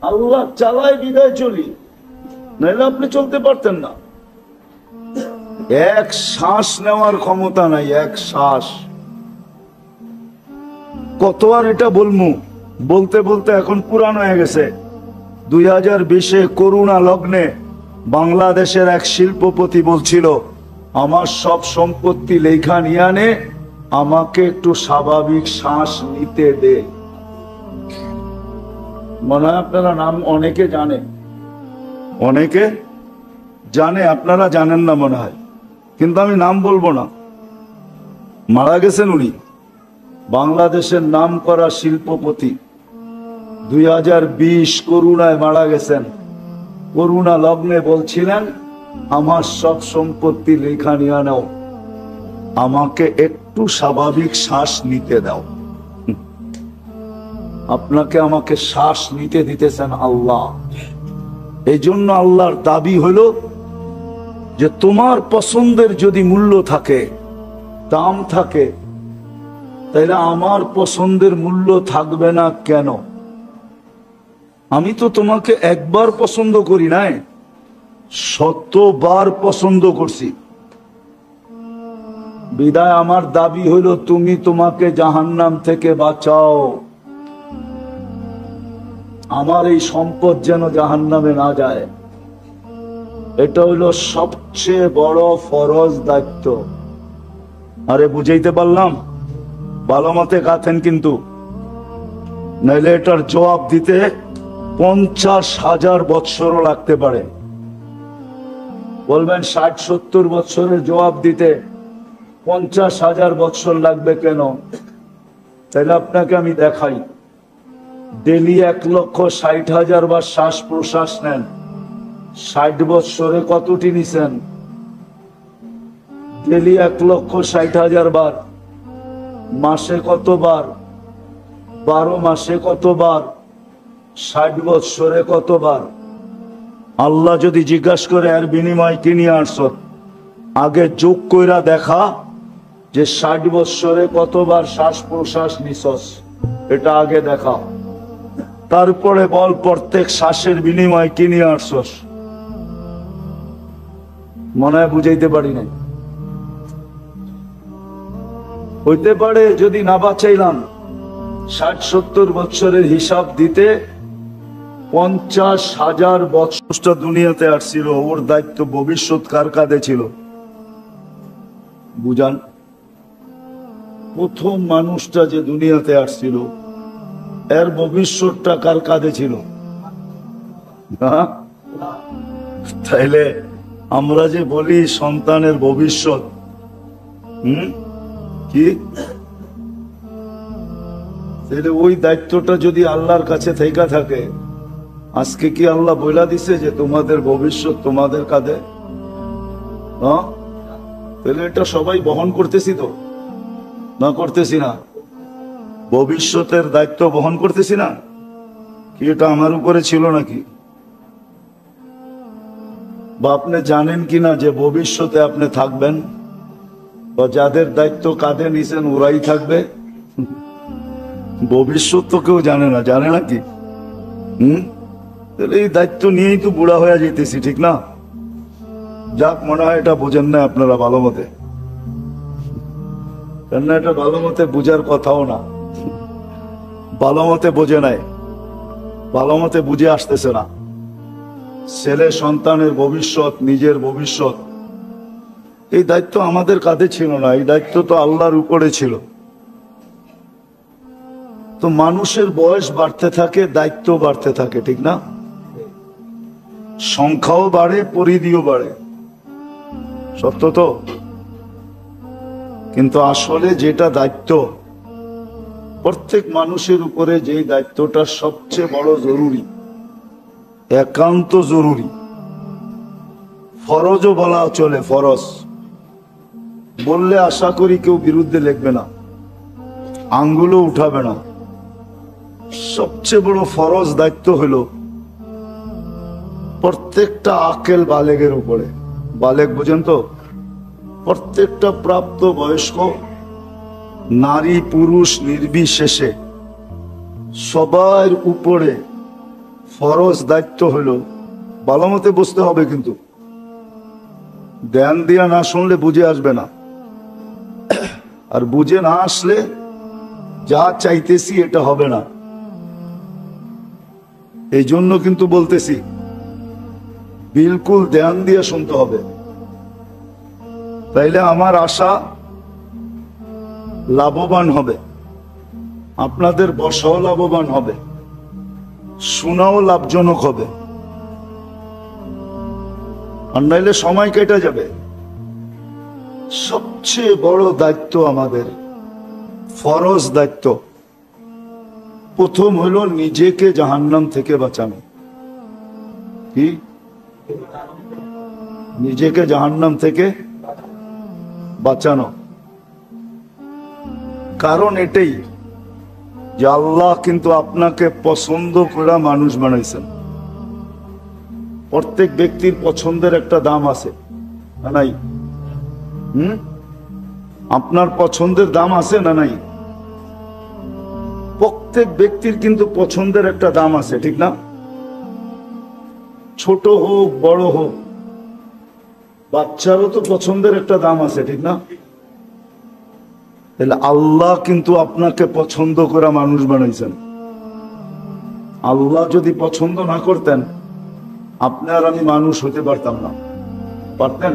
আল্লাহ চালায় বিদায় চলি, নাহলে আপনি চলতে পারতেন না। এক শ্বাস নেওয়ার ক্ষমতা নাই, এক শ্বাস। কত আর এটা বলবো, বলতে বলতে এখন পুরান হয়ে গেছে। 2020-এ করোনা লগ্নে বাংলাদেশের এক শিল্পপতি বলছিল, আমার সব সম্পত্তি লেখা নিয়ে আনে, আমাকে একটু স্বাভাবিক শ্বাস নিতে দে। মনে হয় আপনারা নাম অনেকে জানে, অনেকে জানে, আপনারা জানেন না মনে হয়, কিন্তু আমি নাম বলবো না। মারা গেছেন উনি, বাংলাদেশের নাম করা শিল্পপতি। 2020 করোনায় মারা গেছেন। করোনা লগ্নে বলছিলেন, আমার সব সম্পত্তি লেখা নিয়ে নাও, আমাকে একটু স্বাভাবিক শ্বাস নিতে দাও। আপনাকে আমাকে শ্বাস নিতে দিতেছেন আল্লাহ। এই জন্য আল্লাহর দাবি হলো যে তোমার পছন্দের যদি মূল্য থাকে, দাম থাকে, তাহলে আমার পছন্দের মূল্য থাকবে না কেন? আমি তো তোমাকে একবার পছন্দ করি নাই, শতবার পছন্দ করছি। বিদায় আমার দাবি হলো তুমি তোমাকে জাহান্নাম থেকে বাঁচাও। আমার এই সম্পদ যেন জাহান্নামে না যায়, এটা হইল সবচেয়ে বড় ফরজ দায়িত্ব। আরে বুঝাইতে পারলাম? ভালো মতে কাঁথেন কিন্তু, নাইলে এটার জবাব দিতে 50,000 বৎসরও লাগতে পারে। বলবেন 60-70 বৎসরের জবাব দিতে 50,000 বৎসর লাগবে কেন? তাহলে আপনাকে আমি দেখাই। ডেলি 1,60,000 বার শ্বাস প্রশ্বাস নেন, 60 বৎসরে কতটি নিছেন? ডেলি 1,60,000 বার। মাসে কতবার? 12 মাসে কতবার? 60 বৎসরে কতবার? আল্লাহ যদি জিজ্ঞাসা করে এর বিনিময় কি নিয়ে আসছ, আগে যোগ কইরা দেখা যে 60 বৎসরে কতবার শ্বাস প্রশ্বাস নিছস, এটা আগে দেখা। তারপরে বল প্রত্যেক শ্বাসের বিনিময় কি নিয়ে আসছস। মনে হয় বুঝাইতে পারি নাই। হইতে পারে যদি না বাঁচাইলাম 60-70 বৎসরের হিসাব দিতে 50,000 বৎসর দুনিয়াতে আসছিল, ওর দায়িত্ব ভবিষ্যৎ কার কাঁধে ছিল বুঝান? প্রথম মানুষটা যে দুনিয়াতে আসছিল, এর ভবিষ্যৎটা কার কাঁধে ছিল? তাইলে আমরা যে বলি সন্তানের ভবিষ্যৎ, কি তাহলে ওই দায়িত্বটা যদি আল্লাহর কাছে থেকে থাকে, আজকে কি আল্লাহ বইলা দিছে যে তোমাদের ভবিষ্যৎ তোমাদের কাঁধে? তাহলে এটা সবাই বহন করতেছি তো, না করতেছি না? ভবিষ্যতের দায়িত্ব বহন করতেছি না কি? এটা আমার উপরে ছিল নাকি? বা আপনি জানেন কিনা যে ভবিষ্যতে আপনি থাকবেন, বা যাদের দায়িত্ব কাঁধে নিছেন ওরাই থাকবে? ভবিষ্যৎ তো কেউ জানে না, জানে নাকি? তাহলে এই দায়িত্ব নিয়েই তো বুড়া হয়ে যেতেছি, ঠিক না? যাক, মনে হয় এটা বোঝেন না আপনারা ভালো মতে, কেননা এটা ভালো মতে বুঝার কথাও না। ভালো মতে বোঝে নাই, ভালো মতে বুঝে আসতেছে না। ছেলে সন্তানের ভবিষ্যৎ, নিজের ভবিষ্যৎ, এই দায়িত্ব আমাদের কাঁধে ছিল না, এই দায়িত্ব তো আল্লাহর উপরে ছিল। তো মানুষের বয়স বাড়তে থাকে, দায়িত্ব বাড়তে থাকে, ঠিক না? সংখ্যাও বাড়ে, পরিধিও বাড়ে, সত্য তো? কিন্তু আসলে যেটা দায়িত্ব, প্রত্যেক মানুষের উপরে যে দায়িত্বটা সবচেয়ে বড় জরুরি, একান্ত জরুরি, ফরজও বলা চলে, ফরজ বললে আশা করি কেউ বিরুদ্ধে লিখবে না, আঙ্গুলও উঠাবে না। সবচেয়ে বড় ফরজ দায়িত্ব হলো প্রত্যেকটা আকেল বালেগের উপরে। বালেগ বুঝেন তো? প্রত্যেকটা প্রাপ্ত বয়স্ক নারী পুরুষ নির্বিশেষে সবার উপরে ফরজ দায়িত্ব হলো, ভালো মতে বুঝতে হবে, কিন্তু ধ্যান দিয়া না শুনলে বুঝে আসবে না, আর বুঝে না আসলে যা চাইতেছি এটা হবে না। এই জন্য কিন্তু বলতেছি বিলকুল ধ্যান দিয়ে শুনতে হবে, তাইলে আমার আশা লাভবান হবে, আপনাদের বসাও লাভবান হবে, শোনাও লাভজনক হবে, আর নাইলে সময় কেটে যাবে। সবচেয়ে বড় দায়িত্ব আমাদের, ফরজ দায়িত্ব, প্রথম হলো নিজেকে জাহান্নাম থেকে বাঁচানো। কি? নিজেকে জাহান্নাম থেকে বাঁচানো। কারণ এটাই যে আল্লাহ কিন্তু আপনাকে পছন্দ করা মানুষ বানাইছেন। প্রত্যেক ব্যক্তির পছন্দের একটা দাম আছে না নাই? আপনার পছন্দের দাম আছে না নাই? প্রত্যেক ব্যক্তির কিন্তু পছন্দের একটা দাম আছে, ঠিক না? ছোট হোক বড় হোক, বাচ্চারও তো পছন্দের একটা দাম আছে, ঠিক না? তাহলে আল্লাহ কিন্তু আপনাকে পছন্দ করা মানুষ বানাইছেন। আল্লাহ যদি পছন্দ না করতেন, আপনি আর আমি মানুষ হতে পারতাম না। পারতেন?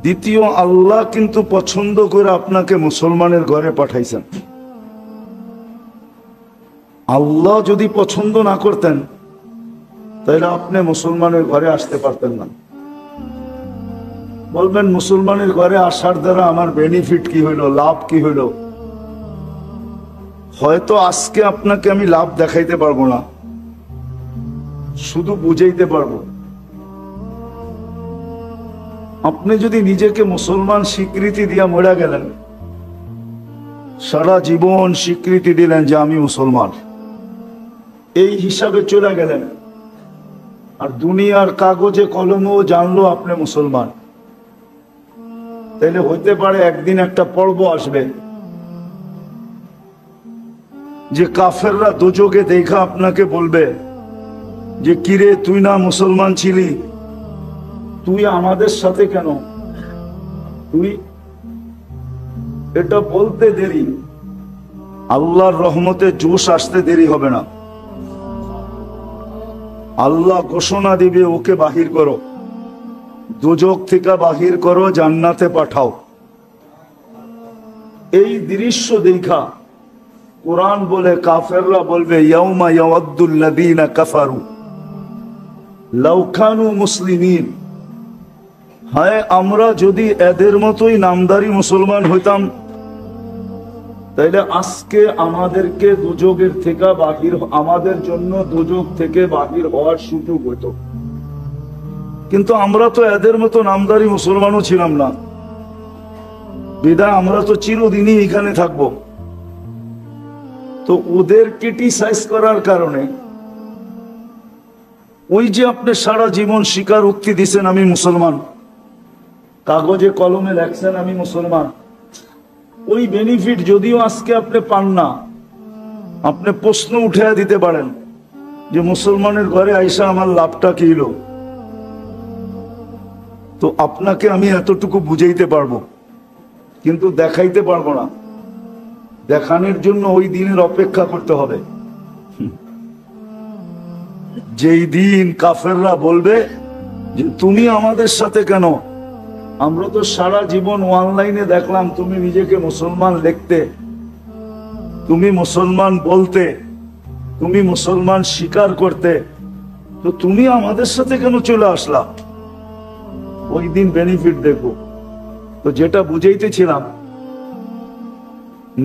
দ্বিতীয়, আল্লাহ কিন্তু পছন্দ করে আপনাকে মুসলমানের ঘরে পাঠাইছেন। আল্লাহ যদি পছন্দ না করতেন, তাহলে আপনি মুসলমানের ঘরে আসতে পারতেন না। বলবেন মুসলমানের ঘরে আসার দ্বারা আমার বেনিফিট কি হইলো, লাভ কি হইলো? হয়তো আজকে আপনাকে আমি লাভ দেখাইতে পারবো না, শুধু বুঝাইতে পারবো। আপনি যদি নিজেকে মুসলমান স্বীকৃতি দিয়া মরে গেলেন, সারা জীবন স্বীকৃতি দিলেন যে আমি মুসলমান, এই হিসাবে চলে গেলেন, আর দুনিয়ার কাগজে কলমেও জানলো আপনি মুসলমান, তাইলে হইতে পারে একদিন একটা পর্ব আসবে যে কাফেররা দোজখে দেখা আপনাকে বলবে যে কিরে, তুই না মুসলমান ছিলি, তুই আমাদের সাথে কেন? তুই এটা বলতে দেরি, আল্লাহর রহমতে জোশ আসতে দেরি হবে না। আল্লাহ ঘোষণা দিবে, ওকে বাহির করো, দোজখ থেকে বাহির করো, জান্নাতে পাঠাও। এই দৃশ্য দেখা কোরআন বলে কাফেররা বলবে, ইয়াউমা ইয়াওয়াদ্দুল্লাযীনা কাফারু লাউ কানু মুসলিমিন। হায়, আমরা যদি এদের মতোই নামদারি মুসলমান হইতাম, তাইলে আজকে আমাদেরকে দোজখের থেকে বাহির, আমাদের জন্য দোজখ থেকে বাহির হওয়ার সুযোগ হইতো। কিন্তু আমরা তো এদের মতো নামদারি মুসলমানও ছিলাম না, বিধায় আমরা তো চিরদিনই এখানে থাকবো। তো ওদের ক্রিটিসাইজ করার কারণে, ওই যে আপনি সারা জীবন স্বীকারোক্তি দিছেন আমি মুসলমান, কাগজে কলমে লেখছেন আমি মুসলমান, ওই বেনিফিট যদিও আজকে আপনি পান না, আপনি প্রশ্ন উঠে দিতে পারেন যে মুসলমানের ঘরে আইসা আমার লাভটা কি হলো? তো আপনাকে আমি এতটুকু বুঝাইতে পারবো, কিন্তু দেখাইতে পারবো না। দেখানোর জন্য ওই দিনের অপেক্ষা করতে হবে, যেই দিন কাফেররা বলবে যে তুমি আমাদের সাথে কেন? আমরা তো সারা জীবন অনলাইনে দেখলাম তুমি নিজেকে মুসলমান লিখতে, তুমি মুসলমান বলতে, তুমি মুসলমান স্বীকার করতে, তো তুমি আমাদের সাথে কেন চলে আসলা? ওই দিন বেনিফিট দেখো। তো যেটা বুঝাইতেছিলাম,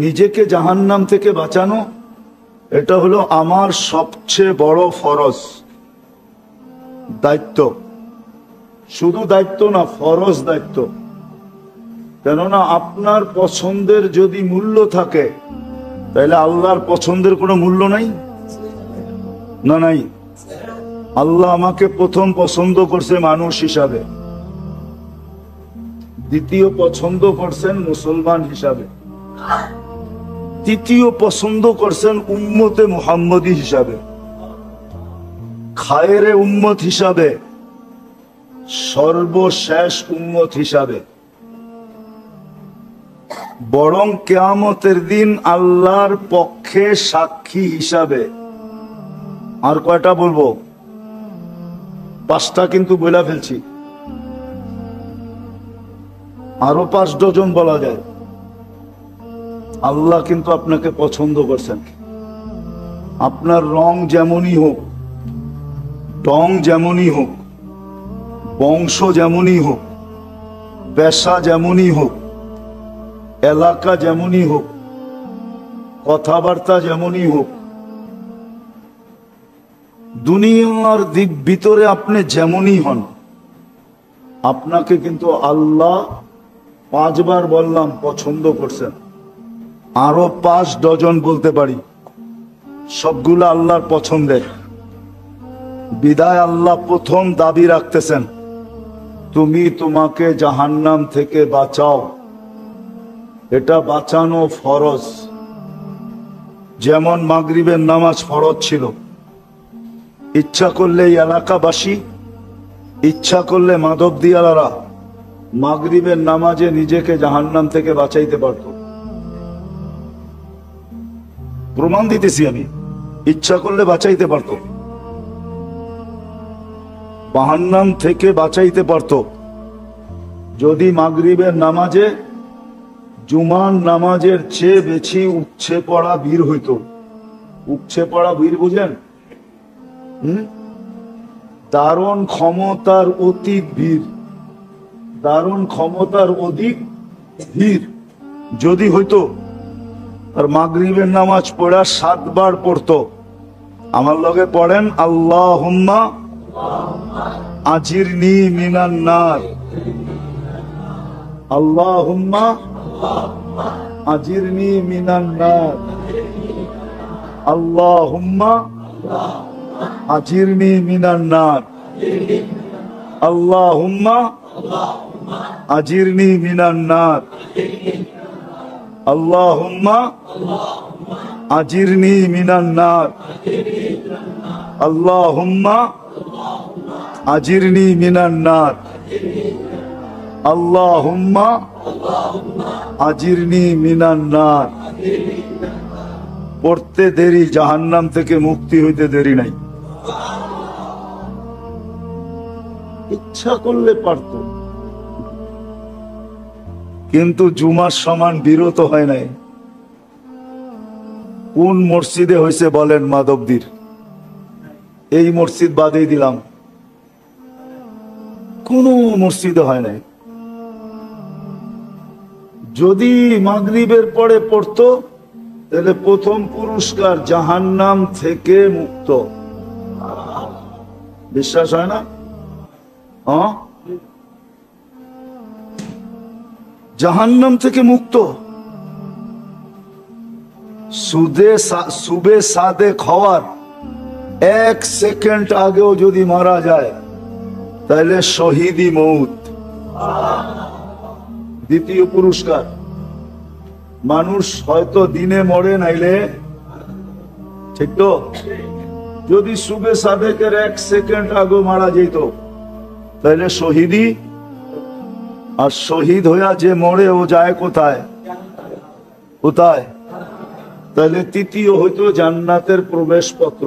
নিজেকে জাহান্নাম থেকে বাঁচানো, এটা হলো আমার সবচেয়ে বড় ফরজ দায়িত্ব। শুধু দায়িত্ব না, ফরজ দায়িত্ব। কেননা আপনার পছন্দের যদি মূল্য থাকে, তাহলে আল্লাহর পছন্দের কোনো মূল্য নাই না? নাই। আল্লাহ আমাকে প্রথম পছন্দ করছে মানুষ হিসাবে, দ্বিতীয় পছন্দ করছেন মুসলমান হিসাবে। তৃতীয় পছন্দ করছেন উম্মতে মুহাম্মদী হিসাবে, খায়রে উম্মত হিসাবে, সর্বশেষ উম্মত হিসাবে। বরং কিয়ামতের দিন আল্লাহর পক্ষে সাক্ষী হিসাবে। আর কয়টা বলবো? 5টা কিন্তু বলে ফেলছি, আরো 5 ডজন বলা যায়। আল্লাহ কিন্তু আপনাকে পছন্দ করছেন। আপনার রং যেমনই হোক, টং যেমনই হোক, বংশ যেমনই হোক, পেশা যেমনই হোক, এলাকা যেমনই হোক, কথাবার্তা যেমনই হোক, দুনিয়ার দিক ভিতরে আপনি যেমনই হন, আপনাকে কিন্তু আল্লাহ 5 বার বললাম পছন্দ করছেন। আরো 5 ডজন বলতে পারি, সবগুলো আল্লাহর পছন্দের। বিদায় আল্লাহ প্রথম দাবি রাখতেছেন, তুমি তোমাকে জাহান্নাম থেকে বাঁচাও। এটা বাঁচানো ফরজ। যেমন মাগরিবের নামাজ ফরজ ছিল, ইচ্ছা করলে এই এলাকাবাসী, ইচ্ছা করলে মাধবদিয়ালারা মাগরিবের নামাজে নিজেকে জাহান্নাম থেকে বাঁচাইতে পারত। প্রমাণ দিতেছি আমি, ইচ্ছা করলে বাঁচাইতে পারত, জাহান্নাম থেকে বাঁচাইতে পারত। যদি মাগরিবের নামাজে জুমার নামাজের চেয়ে বেশি উপচে পড়া ভিড় হইতো। উপচে পড়া ভিড় বুঝেন? দারুণ ক্ষমতার অধিক ভিড়, দারুণ ক্ষমতার অধিক ভিড় যদি হইতো, আর মাগরিবের নামাজ পড়া 7 বার পড়তো। আমার লগে পড়েন, আল্লাহুম্মা আজিরনি মিনান নার, আল্লাহুম্মা আজিরনি মিনান নার, আল্লাহুম্মা আজিরনি মিনান নার, আল্লাহুম্মা আজিরনি মিনান নার, আল্লাহুম্মা আজিরনি মিনান নার, আল্লাহুম্মা আজিরনি মিনান নার, আল্লাহুম্মা আজিরনি মিনান নার। পড়তে দেরি, জাহান্নাম থেকে মুক্তি হইতে দেরি নাই। ইচ্ছা করলে পারত, কিন্তু জুমার সমান বিরত হয় নাই। কোন মসজিদে হয়েছে বলেন? মাধবদীর এই মসজিদ বাদেই দিলাম, কোন মসজিদে হয় নাই। যদি মাগরিবের পরে পড়তো তাহলে প্রথম পুরস্কার জাহান্নাম থেকে মুক্ত। বিশ্বাস হয় না? জাহান্নাম থেকে মুক্ত। সুবে সাদে খাওয়ার 1 সেকেন্ড আগেও যদি মারা যায় তাহলে শহীদি মৌত। দ্বিতীয় পুরস্কার। মানুষ হয়তো দিনে মরে, নাইলে ঠিক তো? যদি সুবে সাদেকের 1 সেকেন্ড আগে মারা যেত তাহলে শহীদি। আর শহীদ হইয়া যে মরে ও যায় কোথায়? কোথায়? তাহলে তৃতীয় হইতো জান্নাতের প্রবেশপত্র।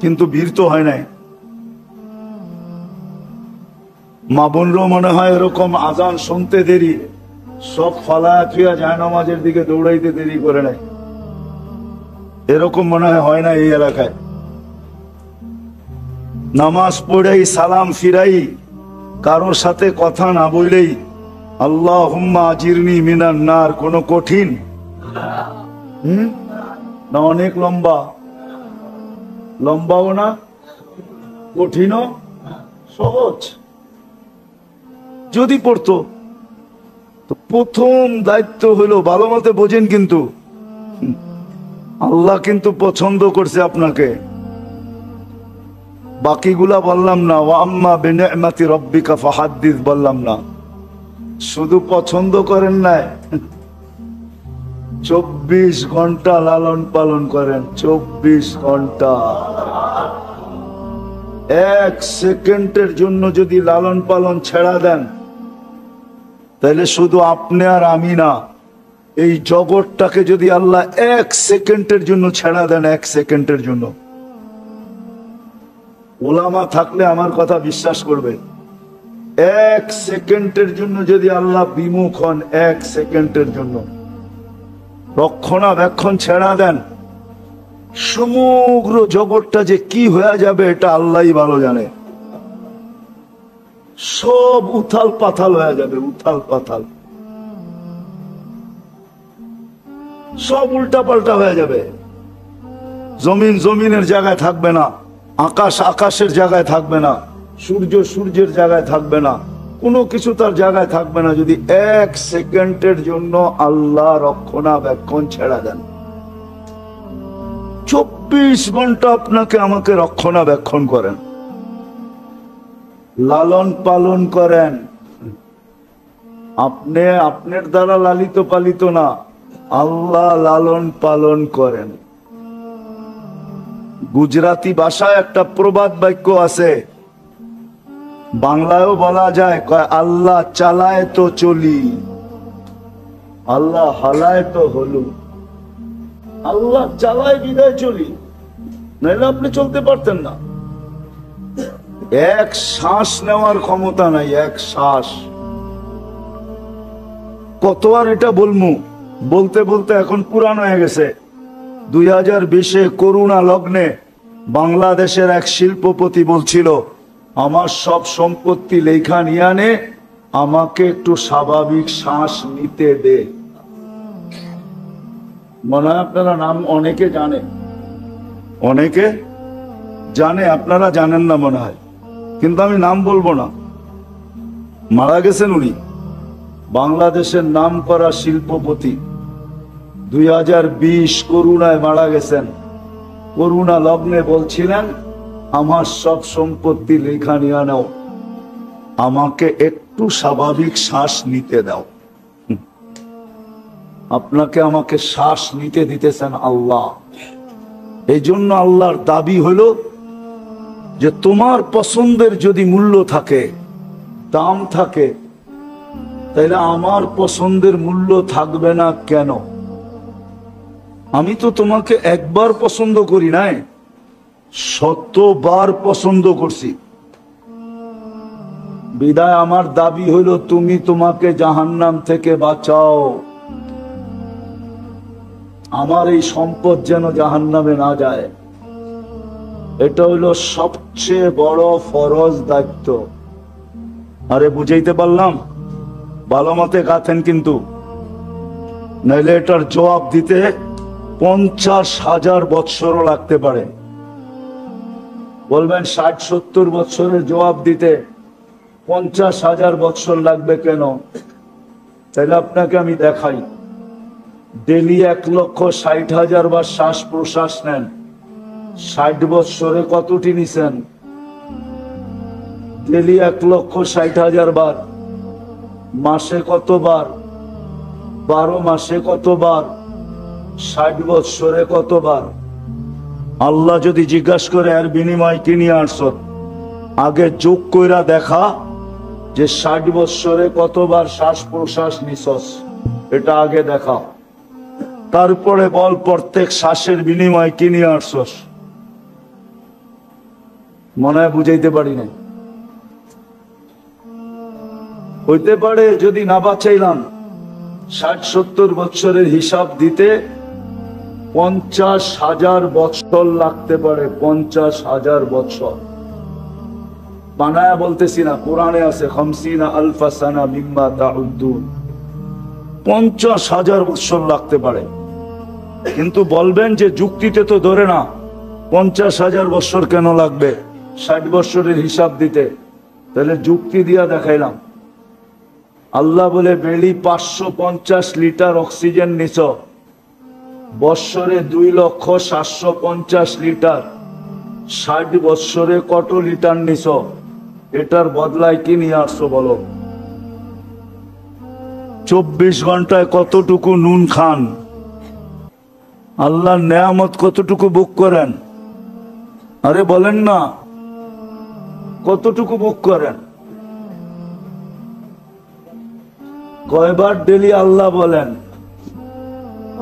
কিন্তু ভিড় তো হয় নাই। মা বোনরাও মনে হয় এরকম আজান শুনতে দেরি, সব ফালায়া থুয়া জায়নামাজের দিকে দৌড়াইতে দেরি করে নাই। এরকম মনে হয় না এই এলাকায়। নামাজ পড়েই সালাম ফিরাই, কারোর সাথে কথা না বললেই আল্লাহুম্মা আজিরনি মিনান নার। কোনো কঠিন না? অনেক লম্বা, লম্বাও না, কঠিনও, সহজ। যদি পড়তো তো প্রথম দায়িত্ব হলো, ভালো মতে বোঝেন কিন্তু, আল্লাহ কিন্তু পছন্দ করছে আপনাকে। বাকিগুলা বললাম না, ওয়া আম্মা বিনি'মাতি রাব্বিকা ফাহাদ্দিস বললাম না। শুধু পছন্দ করেন না, 24 ঘন্টা লালন পালন করেন, 24 ঘন্টা। এক সেকেন্ডের জন্য যদি লালন পালন ছেড়া দেন, তাহলে শুধু আপনি আর আমি না, এই জগৎটাকে যদি আল্লাহ এক সেকেন্ডের জন্য ছেড়া দেন, এক সেকেন্ডের জন্য, ওলামা থাকলে আমার কথা বিশ্বাস করবে, এক সেকেন্ডের জন্য যদি আল্লাহ বিমুখ হন, এক সেকেন্ডের জন্য রক্ষণাবেক্ষণ ছেড়া দেন, সমগ্র জগৎটা যে কি হয়ে যাবে এটা আল্লাহই ভালো জানে। সব উথাল পাথাল হয়ে যাবে, উথাল পাথাল, সব উল্টা পাল্টা হয়ে যাবে। জমিন জমিনের জায়গায় থাকবে না, আকাশ আকাশের জায়গায় থাকবে না, সূর্য সূর্যের জায়গায় থাকবে না, কোনো কিছু তার জায়গায় থাকবে না যদি এক সেকেন্ডের জন্য আল্লাহ রক্ষণাবেক্ষণ ছেড়া দেন। 24 ঘন্টা আপনাকে আমাকে রক্ষণাবেক্ষণ করেন, লালন পালন করেন। আপনি আপনার দ্বারা লালিত পালিত না, আল্লাহ লালন পালন করেন। গুজরাটি ভাষায় একটা প্রবাদ বাক্য আছে, বাংলায়ও বলা যায়, কয় আল্লাহ চালায় তো চলি, আল্লাহ হালায় তো হলু। আল্লাহ চালায় বিদায় চলি, নাহলে আপনি চলতে পারতেন না। এক শ্বাস নেওয়ার ক্ষমতা নাই, এক শ্বাস। কত আর এটা বলমু, বলতে বলতে এখন পুরান হয়ে গেছে। 2020-এ করোনা লগ্নে বাংলাদেশের এক শিল্পপতি বলছিল, আমার সব সম্পত্তি লেখা নিয়ে আনে, আমাকে একটু স্বাভাবিক শ্বাস নিতে দে। মনে হয় আপনারা নাম অনেকে জানে, অনেকে জানে, আপনারা জানেন না মনে হয়, কিন্তু আমি নাম বলবো না। মারা গেছেন উনি, বাংলাদেশের নাম করা শিল্পপতি। 2020 করোনায় মারা গেছেন। করোনা লগ্নে বলছিলেন, আমার সব সম্পত্তি লেখা নিয়ে নাও, আমাকে একটু স্বাভাবিক শ্বাস নিতে দাও। আপনাকে আমাকে শ্বাস নিতে দিতেছেন আল্লাহ। এই জন্য আল্লাহর দাবি হলো যে তোমার পছন্দের যদি মূল্য থাকে, দাম থাকে, তাহলে আমার পছন্দের মূল্য থাকবে না কেন? আমি তো তোমাকে একবার পছন্দ করি নাই, শতবার পছন্দ করছি। বিদায় আমার দাবি হইল তুমি তোমাকে জাহান্নাম থেকে বাঁচাও, আমার এই সম্পদ যেন জাহান্নামে না যায়। এটা হইল সবচেয়ে বড় ফরজ দায়িত্ব। আরে বুঝাইতে পারলাম? ভালো মতে গাথেন কিন্তু, নাইলে এটার জবাব দিতে 50,000 বৎসরও লাগতে পারে। বলবেন 60-70 বৎসরের জবাব দিতে 50,000 বৎসর লাগবে কেন? তাহলে আপনাকে আমি দেখাই, ডেলি 1,60,000 বার শ্বাস প্রশ্বাস নেন, 60 বৎসরে কতটি নিছেন? ডেলি 1,60,000 বার। মাসে কতবার? 12 মাসে কতবার? 60 বৎসরে কতবার? আল্লাহ যদি জিজ্ঞাসা করে এর বিনিময় কি নিয়ে আসছ, আগে যোগ কইরা দেখা যে 60 বৎসরে কতবার শ্বাস প্রশ্বাস নিছস, এটা আগে দেখা। তারপরে বল প্রত্যেক শ্বাসের বিনিময় কি নিয়ে আসছস। মনে হয় বুঝাইতে পারি না। হইতে পারে যদি না বাঁচাইলাম 60-70 বৎসরের হিসাব দিতে 50,000 বৎসর লাগতে পারে, 50,000 বৎসর। বানায়া বলতেছি না, কোরআনে আছে 50 আলফা সানা মিম্মা তাউদ্দুন, 50,000 বৎসর লাগতে পারে। কিন্তু বলবেন যে যুক্তিতে তো ধরে না, 50,000 বৎসর কেন লাগবে 60 বৎসরের হিসাব দিতে? তাহলে যুক্তি দিয়া দেখাইলাম। আল্লাহ বলে বেলি 550 লিটার অক্সিজেন নিছ, বৎসরে 2,750,000 লিটার, 60 বৎসরে কত লিটার নিছ? এটার বদলায় কি নিয়ে আসছো বলো? 24 ঘন্টায় কতটুকু নুন খান? আল্লাহর নেয়ামত কতটুকু ভোগ করেন? আরে বলেন না, কতটুকু ভোগ করেন? কয়বার ডেলি আল্লাহ বলেন?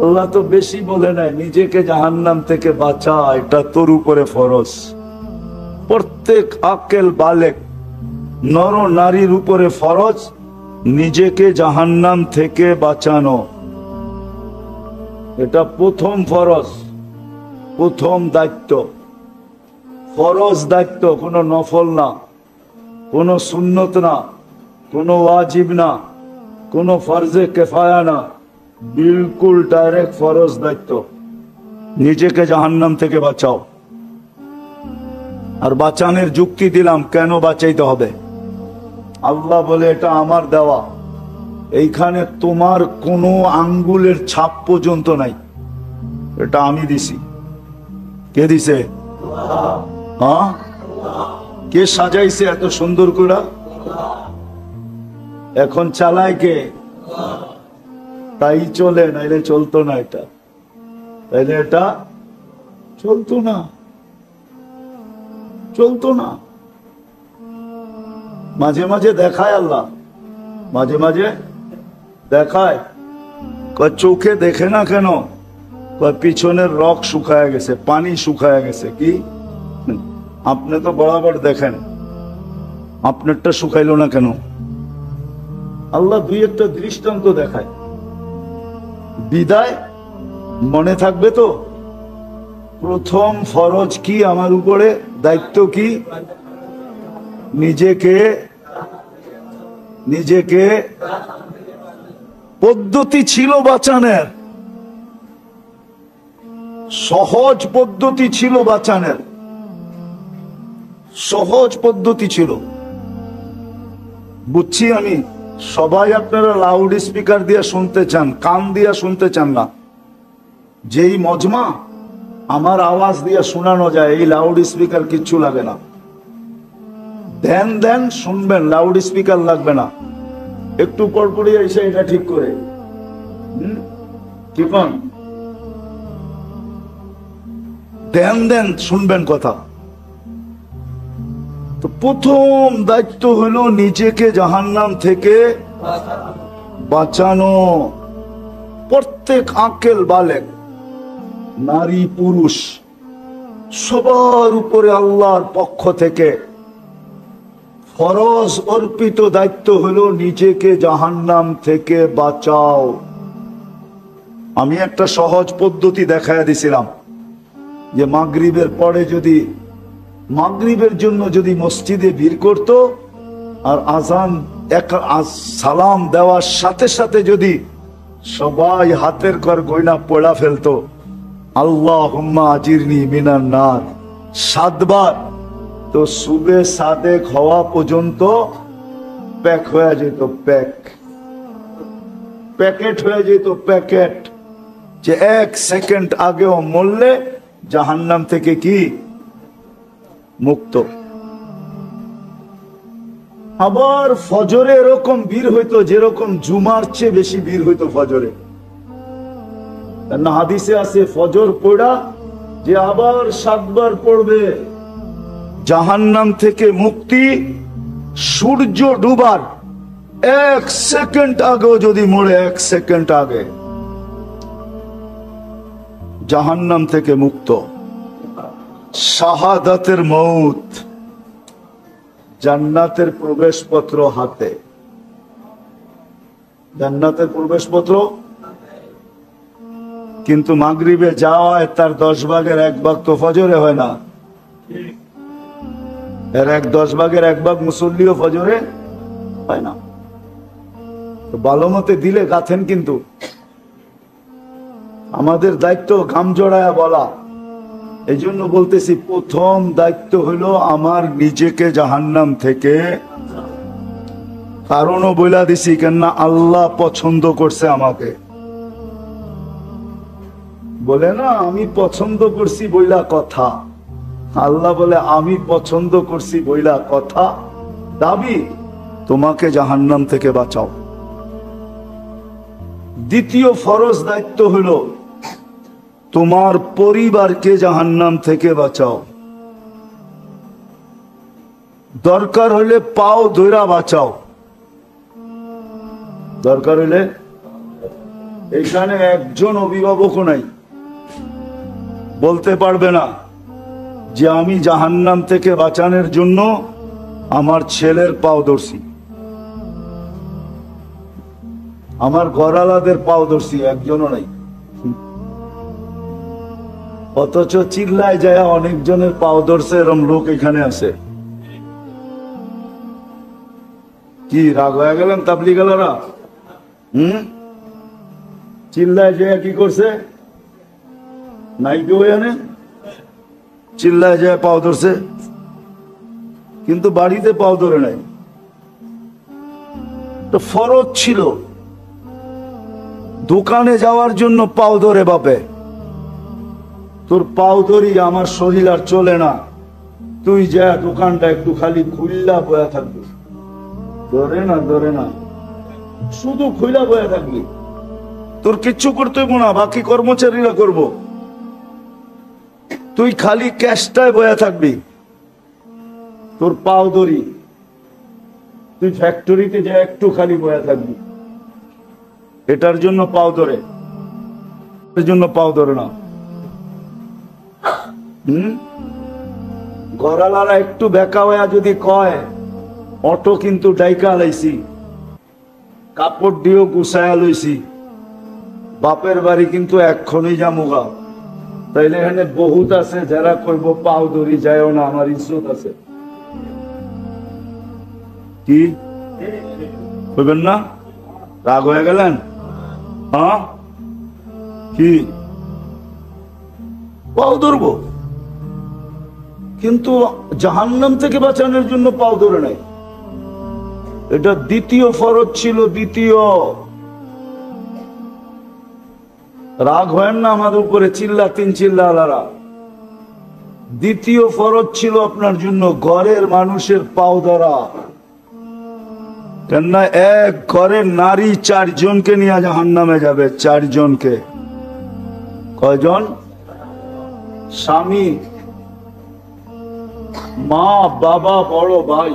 আল্লাহ তো বেশি বলে নাই, নিজেকে জাহান্নাম থেকে বাঁচা, এটা তোর উপরে ফরজ। প্রত্যেক আকেল বালেক নর নারীর উপরে ফরজ নিজেকে জাহান্নাম থেকে বাঁচানো। এটা প্রথম ফরজ, প্রথম দায়িত্ব, ফরজ দায়িত্ব, কোনো নফল না, কোনো সুন্নত না, কোনো ওয়াজিব না, কোনো ফরজে কেফায়া না, বিলকুল ডাইরেক্ট ফরজ দায়িত্ব। নিজেকে জাহান্নাম থেকে বাঁচাও। আর বাঁচানোর যুক্তি দিলাম, কেন বাঁচাইতে হবে? আল্লাহ বলে এটা আমার দেওয়া, এইখানে তোমার কোনো আঙ্গুলের ছাপ পর্যন্ত নাই, এটা আমি দিছি। কে দিছে? হ্যাঁ, কে সাজাইছে এত সুন্দর করে? এখন চালায় কে? তাই চলে, নাইলে চলতো না এটা, তাইলে এটা চলতো না, চলতো না। মাঝে মাঝে দেখায় আল্লাহ, মাঝে মাঝে দেখায়। চোখে দেখে না কেন? পিছনের রক শুকায় গেছে, পানি শুকায় গেছে। কি আপনি তো বরাবর দেখেন, আপনারটা শুকাইলো না কেন? আল্লাহ দুই একটা দৃষ্টান্ত দেখায়, বিদায় মনে থাকবে তো। প্রথম ফরজ কি আমার উপরে? দায়িত্ব কি? নিজেকে, নিজেকে পদ্ধতি ছিল বাঁচানোর, সহজ পদ্ধতি ছিল বাঁচানোর, সহজ পদ্ধতি ছিল। বুঝছি আমি, সবাই আপনারা লাউড স্পিকার দিয়ে শুনতে চান, কান দিয়ে শুনতে চান না। যেই মজমা আমার আওয়াজ দিয়ে শোনানো যায়, এই লাউড স্পিকার কিচ্ছু লাগে না। ধ্যান দেন, শুনবেন, লাউড স্পিকার লাগবে না। একটু পরপরই এসে এটা ঠিক করে কি কোন ধ্যান দেন, শুনবেন কথা। তো প্রথম দায়িত্ব হলো নিজেকে জাহান্নাম থেকে বাঁচানো। প্রত্যেক আকেল বালেক নারী পুরুষ সবার উপরে আল্লাহর পক্ষ থেকে ফরজ অর্পিত দায়িত্ব হলো নিজেকে জাহান্নাম থেকে বাঁচাও। আমি একটা সহজ পদ্ধতি দেখায় দিছিলাম যে মাগরিবের পরে যদি, মাগরিবের জন্য যদি মসজিদে ভিড় করত আর আজান সালাম দেওয়ার সাথে সাথে যদি সবাই হাতের কর গয়না পড়া ফেলতো, আল্লাহুম্মা আজিরনি মিনান নার 7 বার, তো সুবে সাদেক হওয়া পর্যন্ত প্যাক হয়ে যেত, প্যাকেট হয়ে যেত, প্যাকেট। যে 1 সেকেন্ড আগেও মরলে জাহান্নাম থেকে কি মুক্ত। আবার ফজরে এরকম ভিড় হইতো, যেরকম জুমার চেয়ে বেশি ভিড় হইতো ফজরে। হাদিসে আছে ফজর পড়া যে আবার 7 বার পড়বে জাহান্নাম থেকে মুক্তি। সূর্য ডুবার 1 সেকেন্ড আগেও যদি মরে, 1 সেকেন্ড আগে জাহান্নাম থেকে মুক্ত। শাহাদাতের মউত, জান্নাতের প্রবেশপত্র হাতে, জান্নাতের প্রবেশপত্র। কিন্তু মাগরিবে যাওয়া তার 10 ভাগের 1 ভাগ তো ফজরে হয় না, এর 10 ভাগের 1 ভাগ মুসল্লিও ফজরে হয় না। ভালো মতে দিলে গাথেন। কিন্তু আমাদের দায়িত্ব গাম জড়ায়া বলা। এই জন্য বলতেছি, প্রথম দায়িত্ব হলো আমার নিজেকে জাহান্নাম থেকে। কারণও বইলা দিছি, কেননা আল্লাহ পছন্দ করছে আমাকে। বলে না আমি পছন্দ করছি বইলা কথা, আল্লাহ বলে আমি পছন্দ করছি বইলা কথা। দাবি তোমাকে জাহান্নাম থেকে বাঁচাও। দ্বিতীয় ফরজ দায়িত্ব হলো তোমার পরিবারকে জাহান্নাম থেকে বাঁচাও। দরকার হলে পাও ধইরা বাঁচাও, দরকার হলে। এখানে একজন অভিভাবকও নাই বলতে পারবে না যে আমি জাহান্নাম থেকে বাঁচানোর জন্য আমার ছেলের পাও ধরছি, আমার ঘরালাদের পাও ধরছি, একজনও নাই। অথচ চিল্লায় যায় অনেকজনের পাও ধরছে এরম লোক এখানে আছে। কি রাগ হয়ে গেলেন তাবলিগালারা? চিল্লায় যায় কি করছে? নাই কেউ এনে চিল্লায় যায় পাও ধরছে, কিন্তু বাড়িতে পাও ধরে নাই। তো ফরজ ছিল দোকানে যাওয়ার জন্য পাও ধরে বাপে, তোর পাও ধরি আমার শরীর আর চলে না, তুই যা দোকানটা একটু খালি খুললা বয়া থাকবি। ধরে না, ধরে না, শুধু খুইলা বয়া থাকবি, তোর কিচ্ছু করতে হইব না, বাকি কর্মচারীরা করব, তুই খালি ক্যাশটায় বয়া থাকবি, তোর পাও ধরি, তুই ফ্যাক্টরিতে যা একটু খালি বয়া থাকবি। এটার জন্য পাও ধরে, এর জন্য পাও ধরে না। ঘরালারা একটু বেকা হইয়া যদি কয় অটো কিন্তু ডাইকা লাইছি, কাপড় দিয়েও গুছায়া লইছি, বাপের বাড়ি কিন্তু এক্ষণই যামুগা, তাইলে এখানে বহুত আছে যারা কইব পাও ধরি যায়ও না, আমার ইজ্জত আছে। কি কইবেন না? রাগ হয়ে গেলেন? হ্যাঁ, কি পাও ধরবো, কিন্তু জাহান্নাম থেকে বাঁচানোর জন্য পাও ধরে নাই। এটা দ্বিতীয় ফরজ ছিল। দ্বিতীয়, রাগ হয় না আমাদের উপরে চিল্লা আলারা। দ্বিতীয় ফরজ ছিল আপনার জন্য ঘরের মানুষের পাও ধরা। কেননা এক ঘরের নারী 4 জনকে নিয়ে জাহান্নামে যাবে। 4 জনকে। কয়জন? স্বামী, মা, বাবা, বড় ভাই,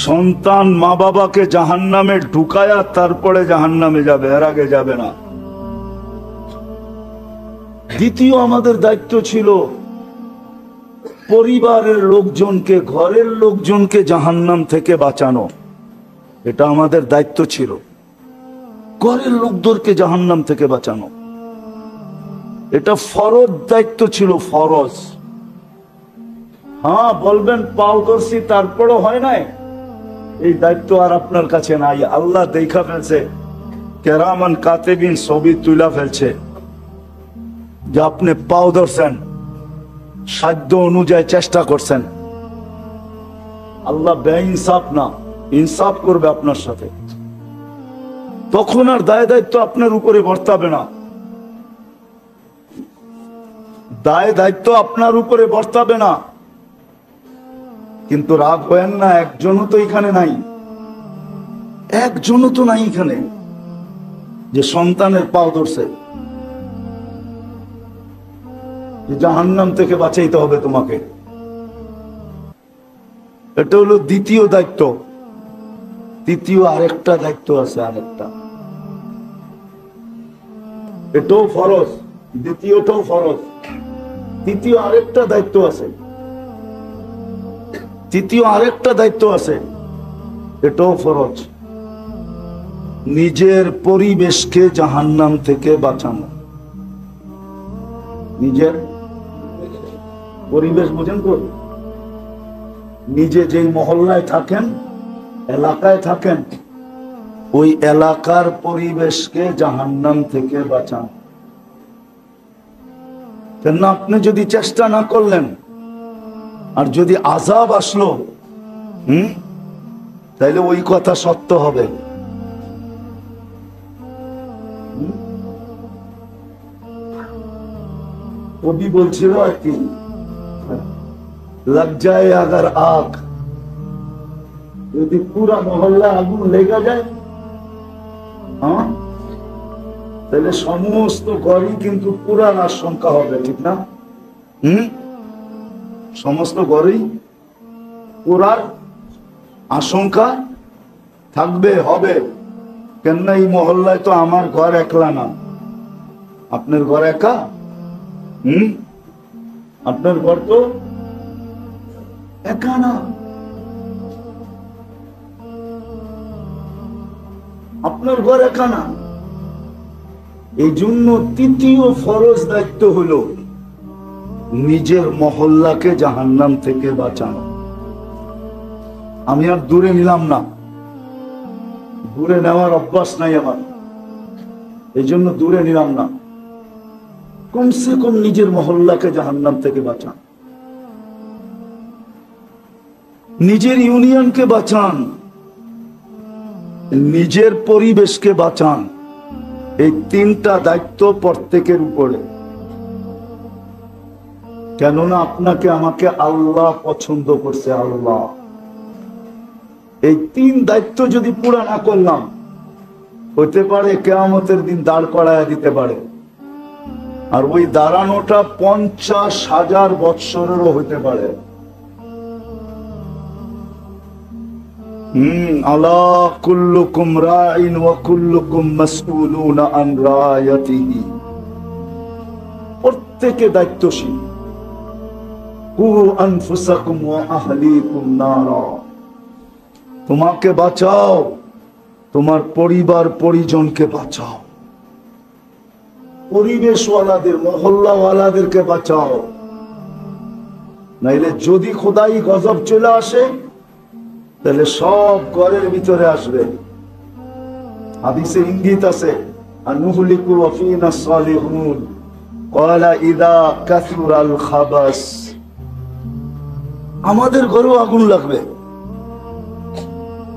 সন্তান মা বাবাকে জাহান্নামে ঢুকায়া তারপরে জাহান্নামে যাবে, এর আগে যাবে না। দ্বিতীয় আমাদের দায়িত্ব ছিল পরিবারের লোকজনকে, ঘরের লোকজনকে জাহান্নাম থেকে বাঁচানো। এটা আমাদের দায়িত্ব ছিল, ঘরের লোকদেরকে জাহান্নাম থেকে বাঁচানো। এটা ফরজ দায়িত্ব ছিল, ফরজ। হ্যাঁ বলবেন পাও ধরছি তারপরও হয় নাই, এই দায়িত্ব আর আপনার কাছে নাই। আল্লাহ দেখা ফেলছে, কেরামান কাতেবিন ছবি তুলা ফেলছে যে আপনি পাও ধরছেন, সাধ্য অনুযায়ী চেষ্টা করছেন। আল্লাহ বেইনসাফ না, ইনসাফ করবে আপনার সাথে। তখন আর দায় দায়িত্ব আপনার উপরে বর্তাবে না, দায় দায়িত্ব আপনার উপরে বর্তাবে না। কিন্তু রাগ হয়েন না, একজনও তো এখানে নাই, একজনও তো নাই এখানে যে সন্তানের পাও ধরছে, জাহান্নাম থেকে বাঁচাইতে হবে তোমাকে। এটা হলো দ্বিতীয় দায়িত্ব। তৃতীয় আরেকটা দায়িত্ব আছে, আরেকটা, এটাও ফরজ, দ্বিতীয়টাও ফরজ। তৃতীয় আরেকটা দায়িত্ব আছে, তৃতীয় আরেকটা দায়িত্ব আছে, এটাও ফরজ। নিজের পরিবেশকে জাহান্নাম থেকে বাঁচানো। নিজের পরিবেশ বুঝেন তো? নিজে যেই মহল্লায় থাকেন, এলাকায় থাকেন, ওই এলাকার পরিবেশকে জাহান্নাম থেকে বাঁচান। কেন আপনি যদি চেষ্টা না করলেন আর যদি আযাব আসলো, তাইলে ওই কথা সত্য হবে। কবি বলছিল আর কি, লগ যায় আগার আগ, যদি পুরা মহল্লা আগুন লেগে যায়, তাহলে সমস্ত ঘরই কিন্তু পুরার আশঙ্কা হবে, ঠিক না? সমস্ত ঘরেই পুরার আশঙ্কা থাকবে, হবে। কেননা এই মহল্লায় তো আমার ঘর একলা না, আপনার ঘর একা। আপনার ঘর তো একা না, আপনার ঘর একা না। এই জন্য তৃতীয় ফরজ দায়িত্ব হলো নিজের মহল্লাকে জাহান্নাম থেকে বাঁচানো। আমি আর দূরে নিলাম না, দূরে নেওয়ার অভ্যাস নাই আমার, এই জন্য দূরে নিলাম না। কমসে কম নিজের মহল্লাকে জাহান্নাম থেকে বাঁচান, নিজের ইউনিয়নকে বাঁচান, নিজের পরিবেশকে বাঁচান। এই তিনটা দায়িত্ব প্রত্যেকের উপরে। কেননা আপনাকে আমাকে আল্লাহ পছন্দ করছে, আল্লাহ। এই তিন দায়িত্ব যদি পুরা না করলাম, হতে পারে কিয়ামতের দিন দাঁড় করায় দিতে পারে, আর ওই দাঁড়ানোটা 50,000 বৎসরেরও হতে পারে। আলা কুল্লুকুম রাইন ওয়া কুল্লুকুম মাসউলুনা আন রায়াতিহি। প্রত্যেকে দায়িত্বশীল। কু আনফুসাকুম ওয়া আহলিকুম নারা। তোমাকে বাঁচাও, তোমার পরিবার পরিজনকে বাঁচাও, পরিবেশওয়ালাদের মহল্লাওয়ালাদেরকে বাঁচাও। নাইলে যদি খোদাই গজব চলে আসে, তাহলে সব ঘরের ভিতরে আসবে। হাদিসে ইঙ্গিত আছে, আনুহলিকু ওয়া ফিনা সালিহুন ক্বালা ইযা কাসুরাল খাবাস। আমাদের ঘরেও আগুন লাগবে,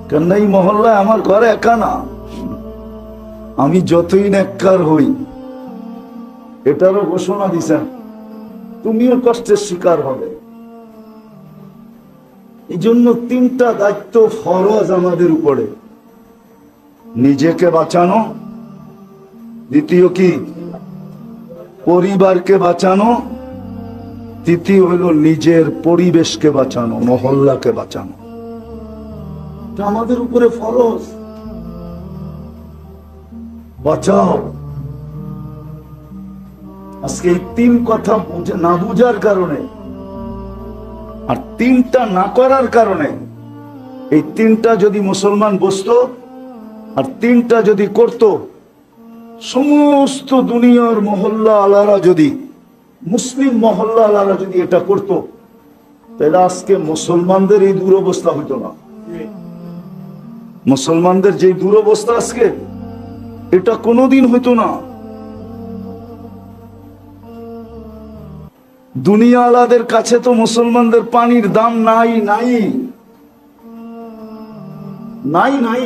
কেন এই মহল্লায় আমার ঘরে একা না। আমি যতই নেককার হই, এটারও ঘোষণা দিছেন, তুমিও কষ্টের শিকার হবে। এই জন্য তিনটা দায়িত্ব ফরজ আমাদের উপরে। নিজেকে বাঁচানো, দ্বিতীয় কি পরিবারকে বাঁচানো, তৃতীয় হলো নিজের পরিবেশকে বাঁচানো, মহল্লাকে বাঁচানো। এটা আমাদের উপরে ফরজ। বাঁচাও। আজকে এই তিন কথা না বুঝার কারণে আর তিনটা না করার কারণে, এই তিনটা যদি মুসলমান বুঝতো আর তিনটা যদি করত, সমস্ত দুনিয়ার মহল্লা আলারা যদি, মুসলিম মহল্লা আলারা যদি এটা করত, তাহলে আজকে মুসলমানদের এই দুরবস্থা হইতো না। মুসলমানদের যে দুরবস্থা আজকে, এটা কোনোদিন হইতো না। দুনিয়া আলাদের কাছে তো মুসলমানদের পানির দাম নাই নাই নাই নাই।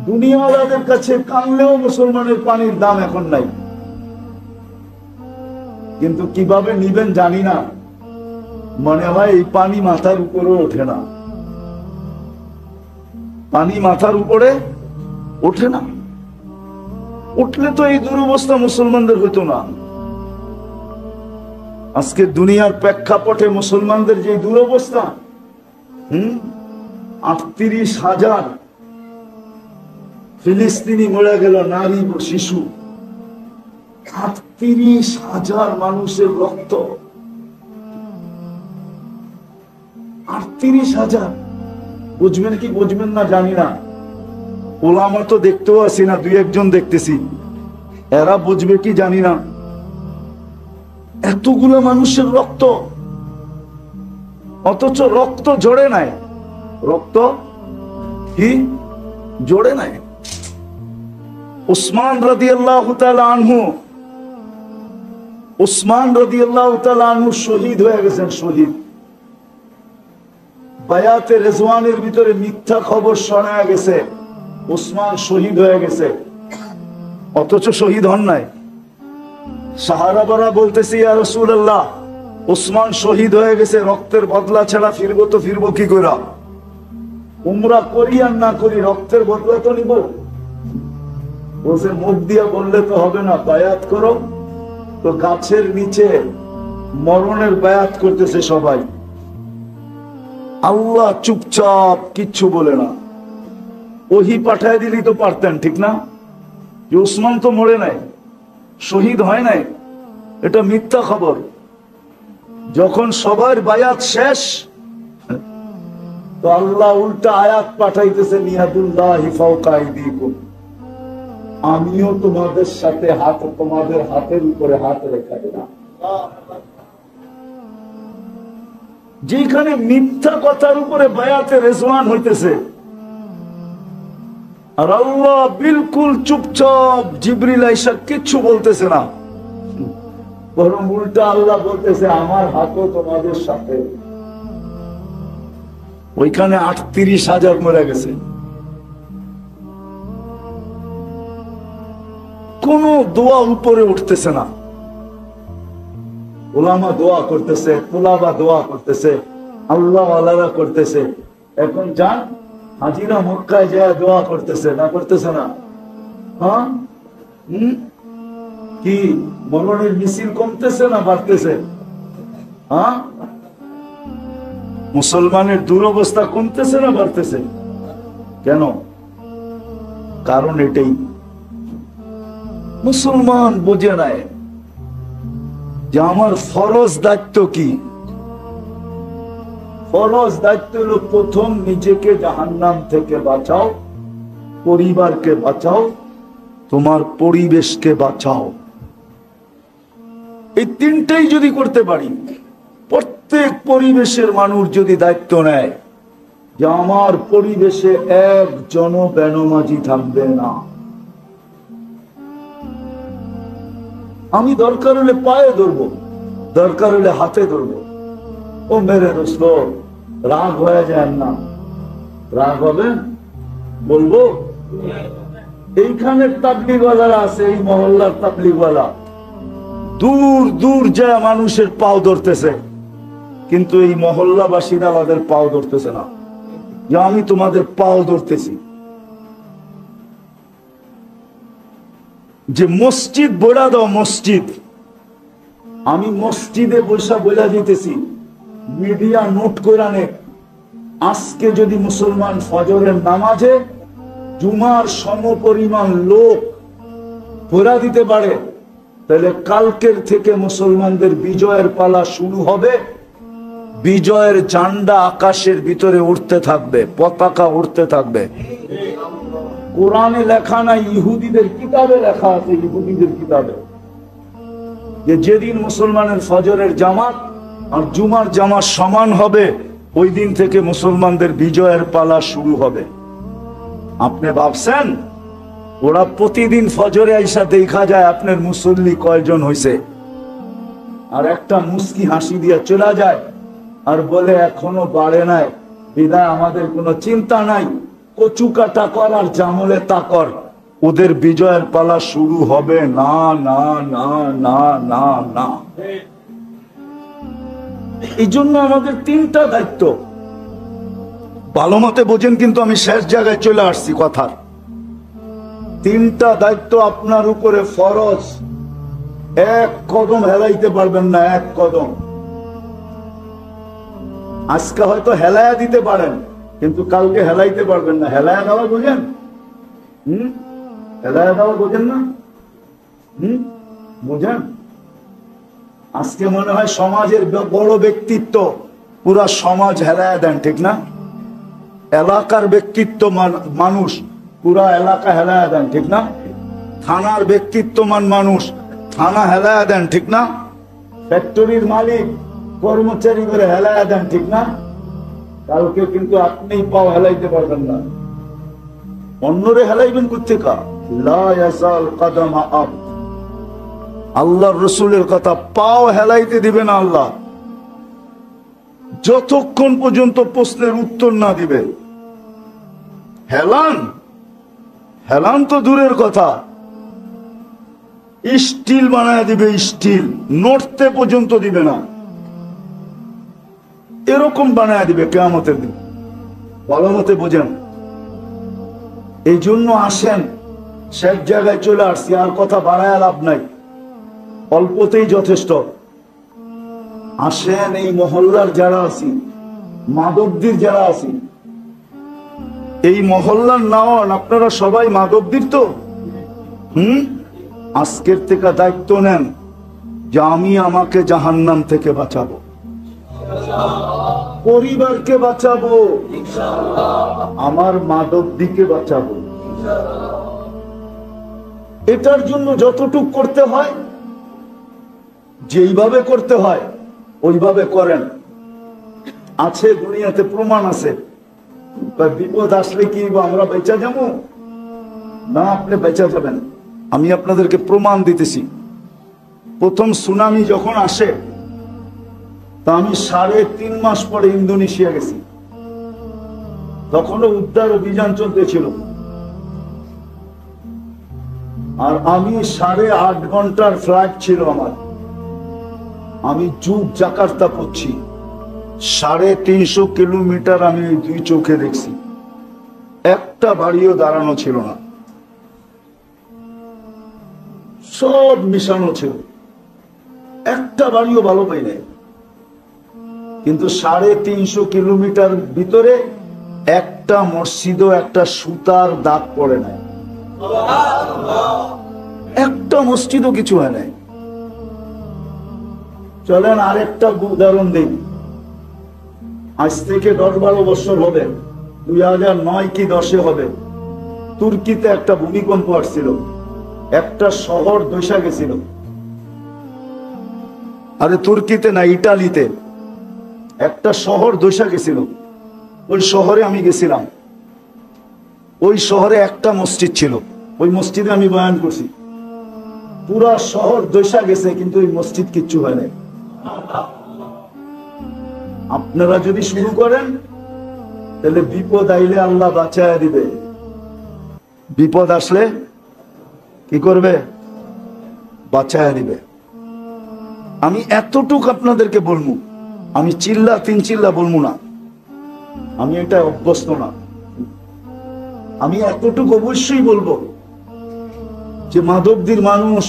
দুনিয়া আলাদের কাছে কানলেও মুসলমানের পানির দাম এখন নাই। কিন্তু কিভাবে নিবেন জানি না, মনে হয় এই পানি মাথার উপরে ওঠে না, পানি মাথার উপরে ওঠে না। উঠলে তো এই দুরবস্থা মুসলমানদের হইতো না। আজকে দুনিয়ার প্রেক্ষাপটে মুসলমানদের যে দুরবস্থা, 38,000 ফিলিস্তিনি মরে গেল, নারী ও শিশু। 38,000 মানুষের রক্ত, 38,000। বুঝবেন কি বুঝবেন না জানি না, ওলামা তো দেখতেও আসি না, দুই একজন দেখতেছি, এরা বুঝবে কি জানি না। এতগুলো মানুষের রক্ত, অথচ রক্ত জড়ে নাই, রক্ত কি জড়ে নাই। উসমান রাদিয়াল্লাহু তাআলা আনহু, উসমান রাদিয়াল্লাহু তাআলা আনহু শহীদ হয়ে গেছেন, শহীদ। বায়াতে রিজওয়ানের ভিতরে মিথ্যা খবর শোনা গেছে, উসমান শহীদ হয়ে গেছে, অথচ শহীদ হন নাই। সাহাবারা বলতেছে, ইয়া রাসূলুল্লাহ, উসমান শহীদ হয়ে গেছে, রক্তের বদলা ছাড়া ফিরবো তো ফিরবো কি করে? উমরা করি আর না করি, রক্তের বদলা তো নিব। ও যে মুখ দিয়ে বললে তো হবে না, বায়াত করো। তো গাছের নিচে মরণের বায়াত করতেছে সবাই। আল্লাহ চুপচাপ কিচ্ছু বলে না। ওহি পাঠায় দিলেই তো পারতেন, ঠিক না? যে উসমান তো মরে নাই, শহীদ হয় নাই, এটা মিথ্যা খবর। যখন সবার বায়াত শেষ, তো আল্লাহ উল্টা আয়াত পাঠাইতেছে, নিয়াদুল্লাহি ফাওকা আইদিকুম, আমিও তোমাদের সাথে হাত, তোমাদের হাতের উপরে হাত রেখে দিলাম। যেখানে মিথ্যা কথার উপরে বায়াতে রেজওয়ান হইতেছে, আর আল্লাহ বিলকুল চুপচাপ, জিবরিল আইসা কিচ্ছু বলতেছে না, বরং উল্টা আল্লাহ বলতেছে আমার হাতও তোমাদের সাথে। ওইখানে ৩৮,০০০ মরে গেছে। কোন দোয়া উপরে উঠতেছে না। ওলামা দোয়া করতেছে, তোলাবা দোয়া করতেছে, আল্লাহ আল্লাহ করতেছে। এখন যান হাজিরা মক্কায় যায় দোয়া করতেছে, না করতেছে না? হ্যাঁ, কি মরণের মিছিল কমতেছে না বাড়তেছে? হ্যাঁ, মুসলমানের দুরবস্থা কমতেছে না বাড়তেছে? কেন? কারণ এটাই, মুসলমান বোঝে নাই যে আমার ফরজ দায়িত্ব কি। ফরজ দায়িত্ব হলো প্রথম নিজেকে জাহান্নাম থেকে বাঁচাও, পরিবারকে বাঁচাও, তোমার পরিবেশকে বাঁচাও। এই তিনটাই যদি করতে পারি, প্রত্যেক পরিবেশের মানুষ যদি দায়িত্ব নেয় যে আমার পরিবেশে একজনও বেনমাজি থাকবে না, আমি দরকার হলে পায়ে ধরবো, দরকার হলে হাতে ধরবো। ও মেরে দোস্ত, রাগ হয়ে যায় না? রাগ হবে? বলবো এইখানের তাবলিগওয়ালারা আছে, এই মহল্লার তাবলিগওয়ালা দূর দূর যায় মানুষের পাও ধরতেছে, কিন্তু এই মহল্লাবাসীরা আমাদের পাও ধরতেছে না, যে আমি তোমাদের পাও ধরতেছি। যে মসজিদ বইলা দাও, মসজিদ, আমি মসজিদে বৈশা বইলা দিতেছি, মিডিয়া নোট করে নে, আজকে যদি মুসলমান ফজরের নামাজে জুমার সমপরিমাণ লোক পড়া দিতে পারে, তাহলে কালকের থেকে মুসলমানদের বিজয়ের পালা শুরু হবে। বিজয়ের ঝান্ডা আকাশের ভিতরে উঠতে থাকবে, পতাকা উঠতে থাকবে। কোরআনে লেখা নাই, ইহুদিদের কিতাবে লেখা আছে, ইহুদিদের কিতাবে, যে যেদিন মুসলমানের ফজরের জামাত আর জুমার জামাত সমান হবে, ওই দিন থেকে মুসলমানদের বিজয়ের পালা শুরু হবে। আপনি ভাবছেন ওরা প্রতিদিন ফজরে আইসা দেখা যায় আপনার মুসল্লি কয়জন হইছে, আর একটা মুস্কি হাসি দিয়ে চলে যায় আর বলে এখনো বাড়ে নাই, বিদায় আমাদের কোনো চিন্তা নাই, কচু কাটা কর আর জামলে তা কর, ওদের বিজয়ের পালা শুরু হবে না, না, না, না, না, না। এই জন্য আমাদের তিনটা দায়িত্ব। ভালো মতে বোঝেন, কিন্তু আমি শেষ জায়গায় চলে আসছি কথার। তিনটা দায়িত্ব আপনার উপরে ফরজ, এক কদম হেলাইতে পারবেন না, এক কদম। আজকে হয়তো হেলায়া দিতে পারেন, কিন্তু কালকে হেলাইতে পারবেন না। হেলায়া দেওয়া বোঝেন? হেলায়া দেওয়া বোঝেন না? বোঝেন? আজকে মনে হয় সমাজের বড় ব্যক্তিত্ব, পুরা সমাজ হেলায়া দেন, ঠিক না? এলাকার ব্যক্তিত্বমান মানুষ, পুরা এলাকা হেলায়া দেন, ঠিক না? থানার ব্যক্তিত্বমান মানুষ, থানা হেলায়া দেন, ঠিক না? ফ্যাক্টরির মালিক কর্মচারী করে হেলায়া দেন, ঠিক না? কালকে কিন্তু আপনি পাও হেলাইতে পারবেন না, অন্যরে হেলাইবেন কোথেকা? লা ইয়াজাল কদমা আব, আল্লাহর রাসূলের কথা, পাও হেলাইতে দিবে না আল্লাহ যতক্ষণ পর্যন্ত প্রশ্নের উত্তর না দিবে। হেলান, হেলান তো দূরের কথা, স্টিল বানায় দিবে, স্টিল নড়তে পর্যন্ত দিবে না, এরকম বানায় দিবে কিয়ামতের দিন। ভালো মতে বোঝেন। এই জন্য আসেন শেষ জায়গায় চলে আসছি, আর কথা বাড়ায় লাভ নাই, অল্পতেই যথেষ্ট। আসেন, এই মহল্লার যারা আছি, মাধবদীর যারা আছি, এই মহল্লার নাওয়ান আপনারা সবাই মাধবদীর তো। আজকের থেকে দায়িত্ব নেন যে আমি আমাকে জাহান্নাম থেকে বাঁচাবো, পরিবারকে বাঁচাবো, আমার মাধবদীকে বাঁচাবো। এটার জন্য যতটুক করতে হয়, যেইভাবে করতে হয় ওইভাবে করেন। আছে দুনিয়াতে প্রমাণ আছে। বিপদ আসলে কি আমরা বেঁচে যাবো? না, আপনি বেঁচে যাবেন। আমি আপনাদেরকে প্রমাণ দিতেছি। প্রথম সুনামি যখন আসে, তা আমি 3.5 মাস পরে ইন্দোনেশিয়া গেছি। তখনও উদ্ধার অভিযান চলতেছিল, আর আমি 8.5 ঘন্টার ফ্লাইট ছিল আমার। আমি জাকার্তা পড়ছি, 350 কিলোমিটার আমি 2 চোখে দেখছি। একটা বাড়িও দাঁড়ানো ছিল না, সব মিশানো ছিল, একটা বাড়িও ভালো পাই নাই। কিন্তু 350 কিলোমিটার ভিতরে একটা মসজিদও একটা সুতার দাগ পড়ে নাই, একটা মসজিদও কিছু হয় নাই। চলেন আরেকটা উদাহরণ দিই। আজ থেকে 10-12 বছর হবে, 2009 কি 10 হবে, তুর্কিতে একটা ভূমিকম্প আসছিল, একটা শহর ধসে গেছিল। আরে তুর্কিতে না, ইটালিতে একটা শহর ধসে গেছিল। ওই শহরে আমি গেছিলাম। ওই শহরে একটা মসজিদ ছিল, ওই মসজিদে আমি বয়ান করছি। পুরা শহর ধসে গেছে, কিন্তু ওই মসজিদ কিচ্ছু হয় নাই। আপনারা যদি শুরু করেন, তাহলে বিপদ আইলে আল্লাহ বাঁচায় দিবে। বিপদ আসলে কি করবে? বাঁচায় দিবে। আমি এতটুক আপনাদেরকে বলবো, আমি তিন চিল্লা বলবো না, আমি এটা অভ্যস্ত না। আমি এতটুকু অবশ্যই বলবো যে মাধবদীর মানুষ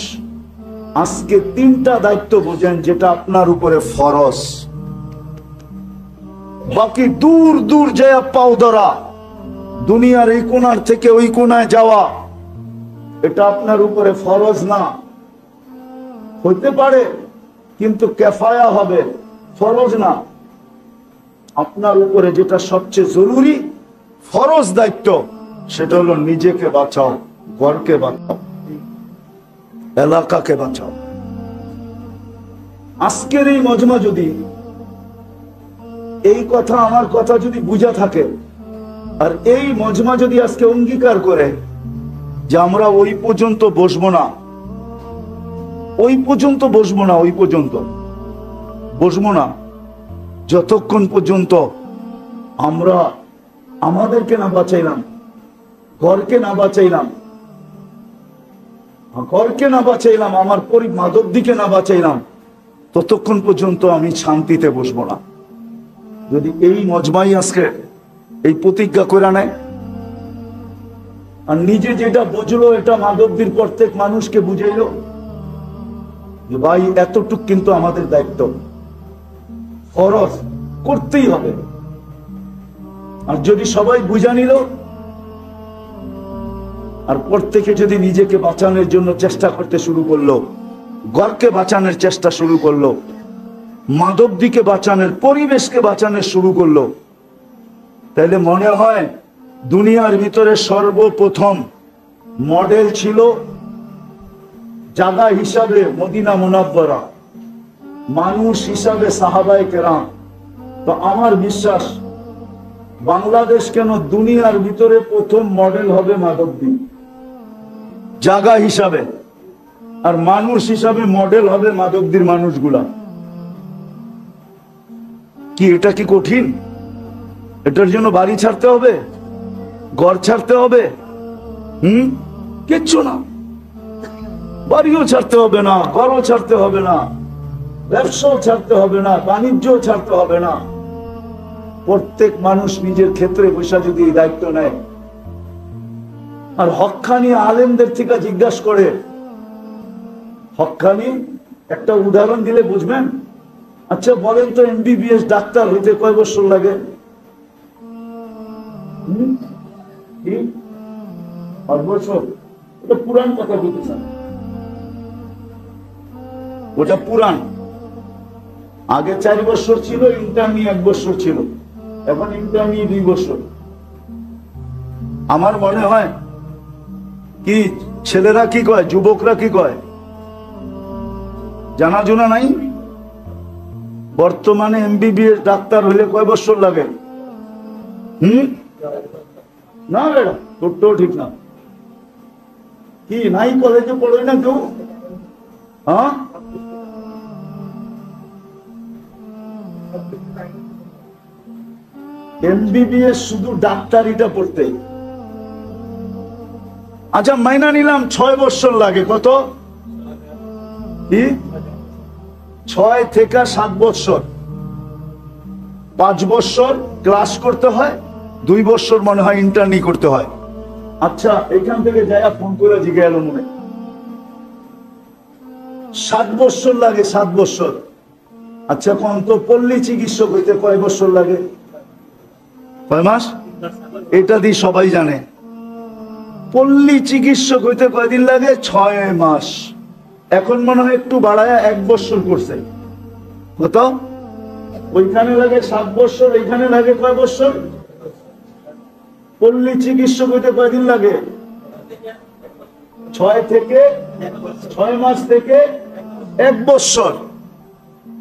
আজকে 3টা দায়িত্ব বোঝেন, যেটা আপনার উপরে ফরজ। বাকি দূর দূর যায় পাও ধরা, দুনিয়ার এই কোণার থেকে ওই কোণায় যাওয়া, এটা আপনার উপরে ফরজ না। হইতে পারে, কিন্তু কেফায়া হবে, ফরজ না। আপনার উপরে যেটা সবচেয়ে জরুরি ফরজ দায়িত্ব, সেটা হলো নিজেকে বাঁচাও, ঘরকে বাঁচাও, এলাকাকে বাঁচাও। আজকের এই মজমা যদি এই কথা, আমার কথা যদি বুঝা থাকে, আর এই মজমা যদি আজকে অঙ্গীকার করে যে আমরা ওই পর্যন্ত বসবো না, ওই পর্যন্ত বসবো না, ওই পর্যন্ত বসবো না, যতক্ষণ পর্যন্ত আমরা আমাদেরকে না বাঁচাইলাম, ঘরকে না বাঁচাইলাম, আমার মাধবদীকে না বাঁচাইলাম, ততক্ষণ পর্যন্ত আমি শান্তিতে বসবো না। যদি এই মজমাই আজকে এই প্রতিজ্ঞা করে নেয়, আর নিজে যেটা বুঝলো এটা মাধবদীর প্রত্যেক মানুষকে বুঝাইলো যে ভাই এতটুক কিন্তু আমাদের দায়িত্ব, ফরজ করতেই হবে। আর যদি সবাই বুঝা নিল, আর প্রত্যেকে যদি নিজেকে বাঁচানোর জন্য চেষ্টা করতে শুরু করলো, ঘরকে বাঁচানোর চেষ্টা শুরু করলো, মাধবদীকে বাঁচানোর, পরিবেশকে বাঁচানোর শুরু করলো, তাহলে মনে হয় দুনিয়ার ভিতরে সর্বপ্রথম মডেল ছিল জায়গা হিসাবে মদিনা মুনাওয়ারা, মানুষ হিসাবে সাহাবায়ে কেরাম। তো আমার বিশ্বাস বাংলাদেশ কেন, দুনিয়ার ভিতরে প্রথম মডেল হবে মাধবদী, জায়গা হিসাবে, আর মানুষ হিসাবে মডেল হবে মাধবদীর মানুষগুলা। কি এটা কি কঠিন? এটার জন্য বাড়ি ছাড়তে হবে, ঘর ছাড়তে হবে? কিচ্ছু না। বাড়িও ছাড়তে হবে না, ঘরও ছাড়তে হবে না, ব্যবসাও ছাড়তে হবে না, বাণিজ্য ছাড়তে হবে না। প্রত্যেক মানুষ নিজের ক্ষেত্রে বসে যদি এই দায়িত্ব নেয়, আর হক্কানি আলেমদের থেকে জিজ্ঞাসা করে, হক্কানি একটা উদাহরণ দিলে বুঝবেন। আচ্ছা বলেন তো, এমবিবিএস ডাক্তার হইতে কয় বছর লাগে? 5 বছর। ওটা পুরান কথা বলতেছেন, ওটা পুরান। আগে 4 বছর ছিল, ইন্টার্নি 1 বছর ছিল, এখন ইন্টার্নি 2 বছর। আমার মনে হয় কি ছেলেরা কি কয়, যুবকরা কি কয় জানা জোনা নাই। বর্তমানে এমবিবিএস ডাক্তার হইলে কয় বছর লাগে? না বেড়া, তোরটাও ঠিক না। কি নাই, কলেজে পড়ে না কেউ? হ্যাঁ, এমবিবিএস শুধু ডাক্তারিটা পড়তে। আচ্ছা মাইনা নিলাম 6 বছর লাগে। কত? কি 6 থেকে 7 বছর। 5 বছর ক্লাস করতে হয়, 2 বছর মনে হয় ইন্টার্নি করতে হয়। আচ্ছা এখান থেকে যাইয়া ফোন করে জিজ্ঞাসা এলো মনে 7 বছর লাগে। 7 বছর। আচ্ছা কোন তো পল্লী চিকিৎসক হইতে কয় বছর লাগে? কয় মাস? এটা দিয়ে সবাই জানে। পল্লী চিকিৎসক হইতে কয়দিন লাগে? 6 মাস। এখন মনে হয় একটু বাড়ায় 1 বছর করছে। কত? ওইখানে লাগে 7 বছর, এইখানে লাগে কয় বছর? পল্লী চিকিৎসক হইতে কয়দিন লাগে? 6 মাস থেকে 1 বছর।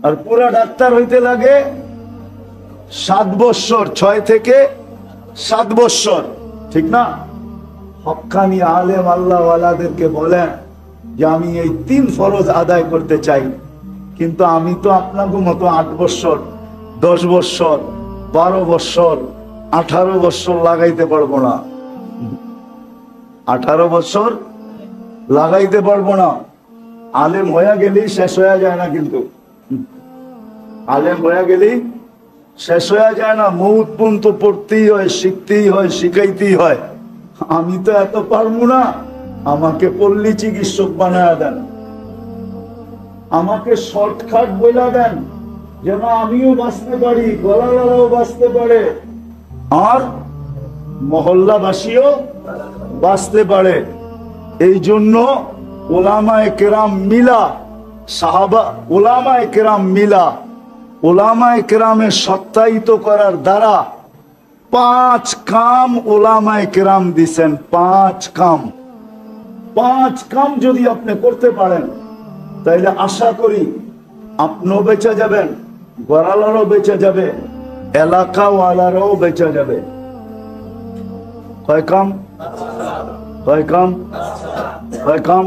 আর পুরা ডাক্তার হইতে লাগে 7 বছর, 6 থেকে 7 বছর। ঠিক না? হক্কানি আলেম আল্লাহওয়ালাদেরকে বলেন যে আমি এই 3 ফরজ আদায় করতে চাই, কিন্তু আমি তো আপনাদের মতো 8 বছর, 10 বছর, 12 বছর, 18 বছর লাগাইতে পারবো না। 18 বছর লাগাইতে পারবো না। আলেম হয়ে গেলেই শেষ হয়ে যায় না, কিন্তু আলেম হয়ে গেলেই শেষ হয়ে যায় না। মৌত পর্যন্ত পড়তেই হয়, শিখতেই হয়, শিখাইতেই হয়। আমি তো এত পারবো না, আমাকে পল্লী চিকিৎসক বানায় দেন, আমাকে শর্টকাট বইলা দেন, যেন আমিও বাঁচতে পারি, গলালাও বাঁচতে পারে, আর মহল্লাবাসীও বাঁচতে পারে। এই জন্য ওলামায়ে কেরাম মিলা, সাহাবা ওলামায়ে কেরাম মিলা, ওলামায়ে কেরামের সত্যায়িত করার দ্বারা 5 কাম ওলামায়ে কেরাম দিছেন। 5 কাম। 5 কাম যদি আপনি করতে পারেন তাইলে আশা করি আপনিও বেঁচে যাবেন, গড়ালারও বেঁচে যাবে, এলাকাওয়ালারাও বেঁচে যাবে। কয় কাম? কয় কাম? কয় কাম?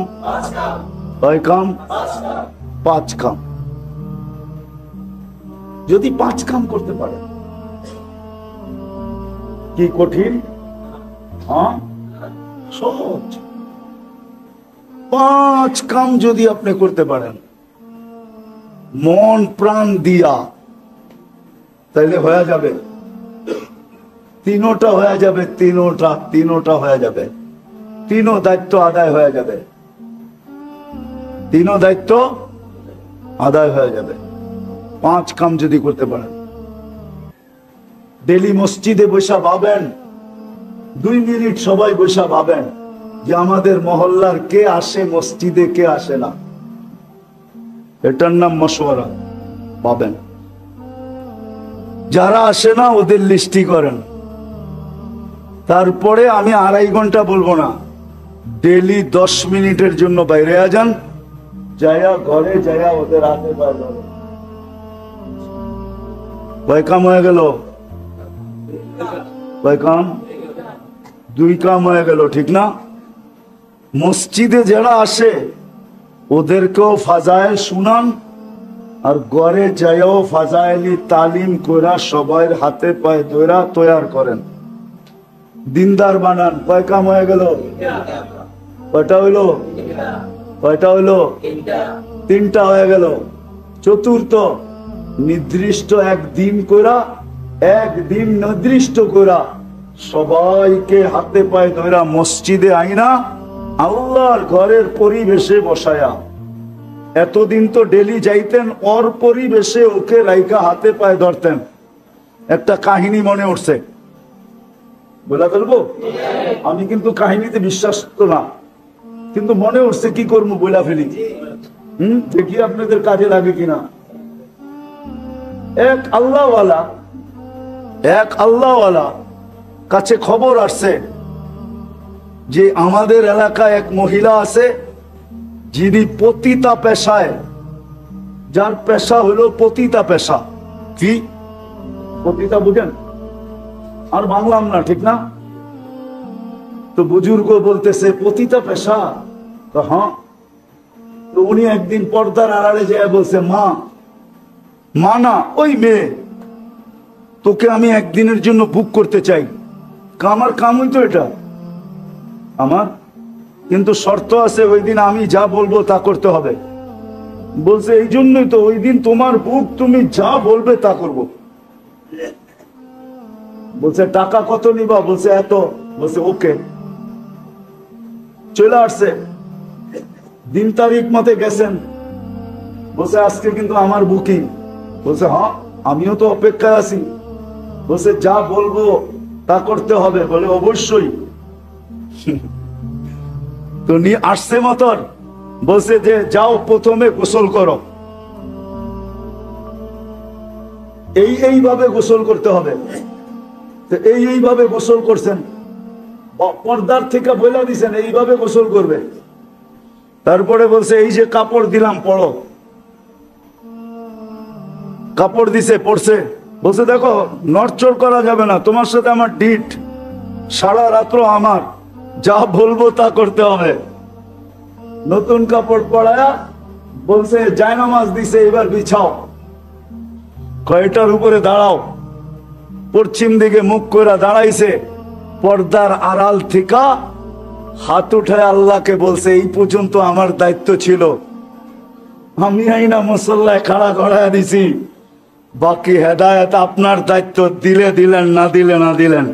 কয় কাম? 5 কাম। যদি 5 কাম করতে পারেন, কি কঠিন? হ্যাঁ, সহজ। 5 কাম যদি আপনি করতে পারেন মন প্রাণ দিয়া, তাইলে হয়ে যাবে। 3টা হয়ে যাবে। 3টা হয়ে যাবে। 3 দায়িত্ব আদায় হয়ে যাবে। 3 দায়িত্ব আদায় হয়ে যাবে 5 কাম যদি করতে পারেন। ডেলি মসজিদে বসা ভাবেন, 2 মিনিট সবাই বসা ভাবেন যে আমাদের মহল্লার কে আসে মসজিদে, কে আসে না। এটার নাম মশওয়ারা। পাবেন। যারা আসে না ওদের লিস্টি করেন। তারপরে আমি 2.5 ঘন্টা বলবো না, ডেলি 10 মিনিটের জন্য বাইরে যান, যায়া ঘরে যায়া ওদের হাতে পায়। কয় কাম হয়ে গেল? কয় কাম? 2 কাম হয়ে গেল। ঠিক না? মসজিদে যারা আসে ওদেরকেও ফাজাইল শুনান, আর ঘরে যাইও ফাজাইলি তালিম কইরা সবার হাতে পায়ে ধইরা তৈয়ার করেন, দিনদার বানান। কয় কাম হয়ে গেল? কয়টা হইলো? কয়টা হইলো? 3টা হয়ে গেল। চতুর্থ, নির্দিষ্ট একদিন কইরা, একদিন নির্দিষ্ট কইরা সবাইকে হাতে পায়ে ধরা মসজিদে আইনা আল্লাহর ঘরের পরিবেশে বসায়া, এতদিন তো ডেলি যাইতেন, ওর পরিবেশে ওকে রাইকা হাতে পায়ে ধরতেন। একটা কাহিনী মনে উঠছে, বলে ফেলবো? আমি কিন্তু কাহিনীতে বিশ্বাস তো না, কিন্তু মনে উঠছে, কি করবো, বলে ফেলি। দেখি আপনাদের কাজে লাগে কিনা। এক আল্লাহওয়ালা কাছে খবর আসছে যে আমাদের এলাকায় এক মহিলা আছে যিনি পতিতা পেশায়, যার পেশা হলো পতিতা পেশা। কি পতিতা বুঝেন? আর বাংলাম না, ঠিক না? তো বুজুর্গ বলতেছে পতিতা পেশা, তো হ্যাঁ। তো উনি একদিন পর্দার আড়ালে যায় বলছে, মা না, ওই মেয়ে, তোকে আমি একদিনের জন্য বুক করতে চাই। আমার কামই তো এটা আমার, কিন্তু শর্ত আছে, ওই দিন আমি যা বলবো তা করতে হবে। বলছে এই জন্যই তো ওই দিন তোমার বুক, তুমি যা বলবে তা করব। বলছে টাকা কত নিবা? বলছে এত। বলছে ওকে। চলে আসছে, দিন তারিখ মতে গেছেন। বলছে আজকে কিন্তু আমার বুকিং। বলছে হ্যাঁ, আমিও তো অপেক্ষায় আছি। বলছে যা বলবো তা করতে হবে। বলে অবশ্যই। তো নিয়ে আসছে মতন, বলছে যে যাও প্রথমে গোসল করো, এইভাবে গোসল করতে হবে। তো এইভাবে গোসল করছেন, পর্দার থেকে বলে দিছেন এইভাবে গোসল করবে। তারপরে বলছে এই যে কাপড় দিলাম পড়ো। কাপড় দিছে, পড়ছে। বলছে দেখো নড়চড় করা যাবে না, তোমার সাথে আমার ডিট, সারা রাত্র আমার, যা বলবো তা করতে হবে। নতুন কাপড় পরায়া বলছে জায়নামাজ দিছে, এবার বিছাও, কয়টার উপরে দাঁড়াও। পশ্চিম দিকে মুখ করে দাঁড়াইছে, পর্দার আড়াল থেকে হাত উঠায় আল্লাহকে বলছে এই পর্যন্ত আমার দায়িত্ব ছিল, আমি আইনা মুসল্লায় খাড়া করায় দিছি, বাকি হেদায়েত আপনার দায়িত্ব, দিলে দিলেন, না দিলে না দিলেন।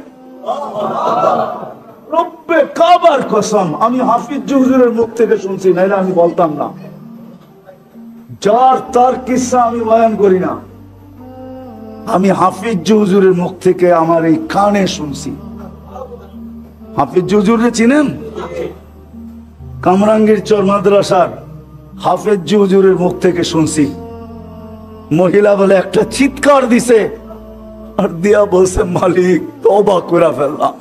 রব্বে কাবার কসম, আমি হাফিজ হুজুরের মুখ থেকে শুনছি, নাইলে আমি বলতাম না। যার তার কিসসা আমি বয়ান করি না, আমি হাফিজ হুজুরের মুখ থেকে আমার এই কানে শুনছি। হাফিজ হুজুরে চিনেন? কামরাঙ্গীর চর মাদ্রাসার হাফিজ হুজুরের মুখ থেকে শুনছি। মহিলা বলে একটা চিৎকার দিছে, আর দিয়া বলছে মালিক তওবা করে ফেললাম।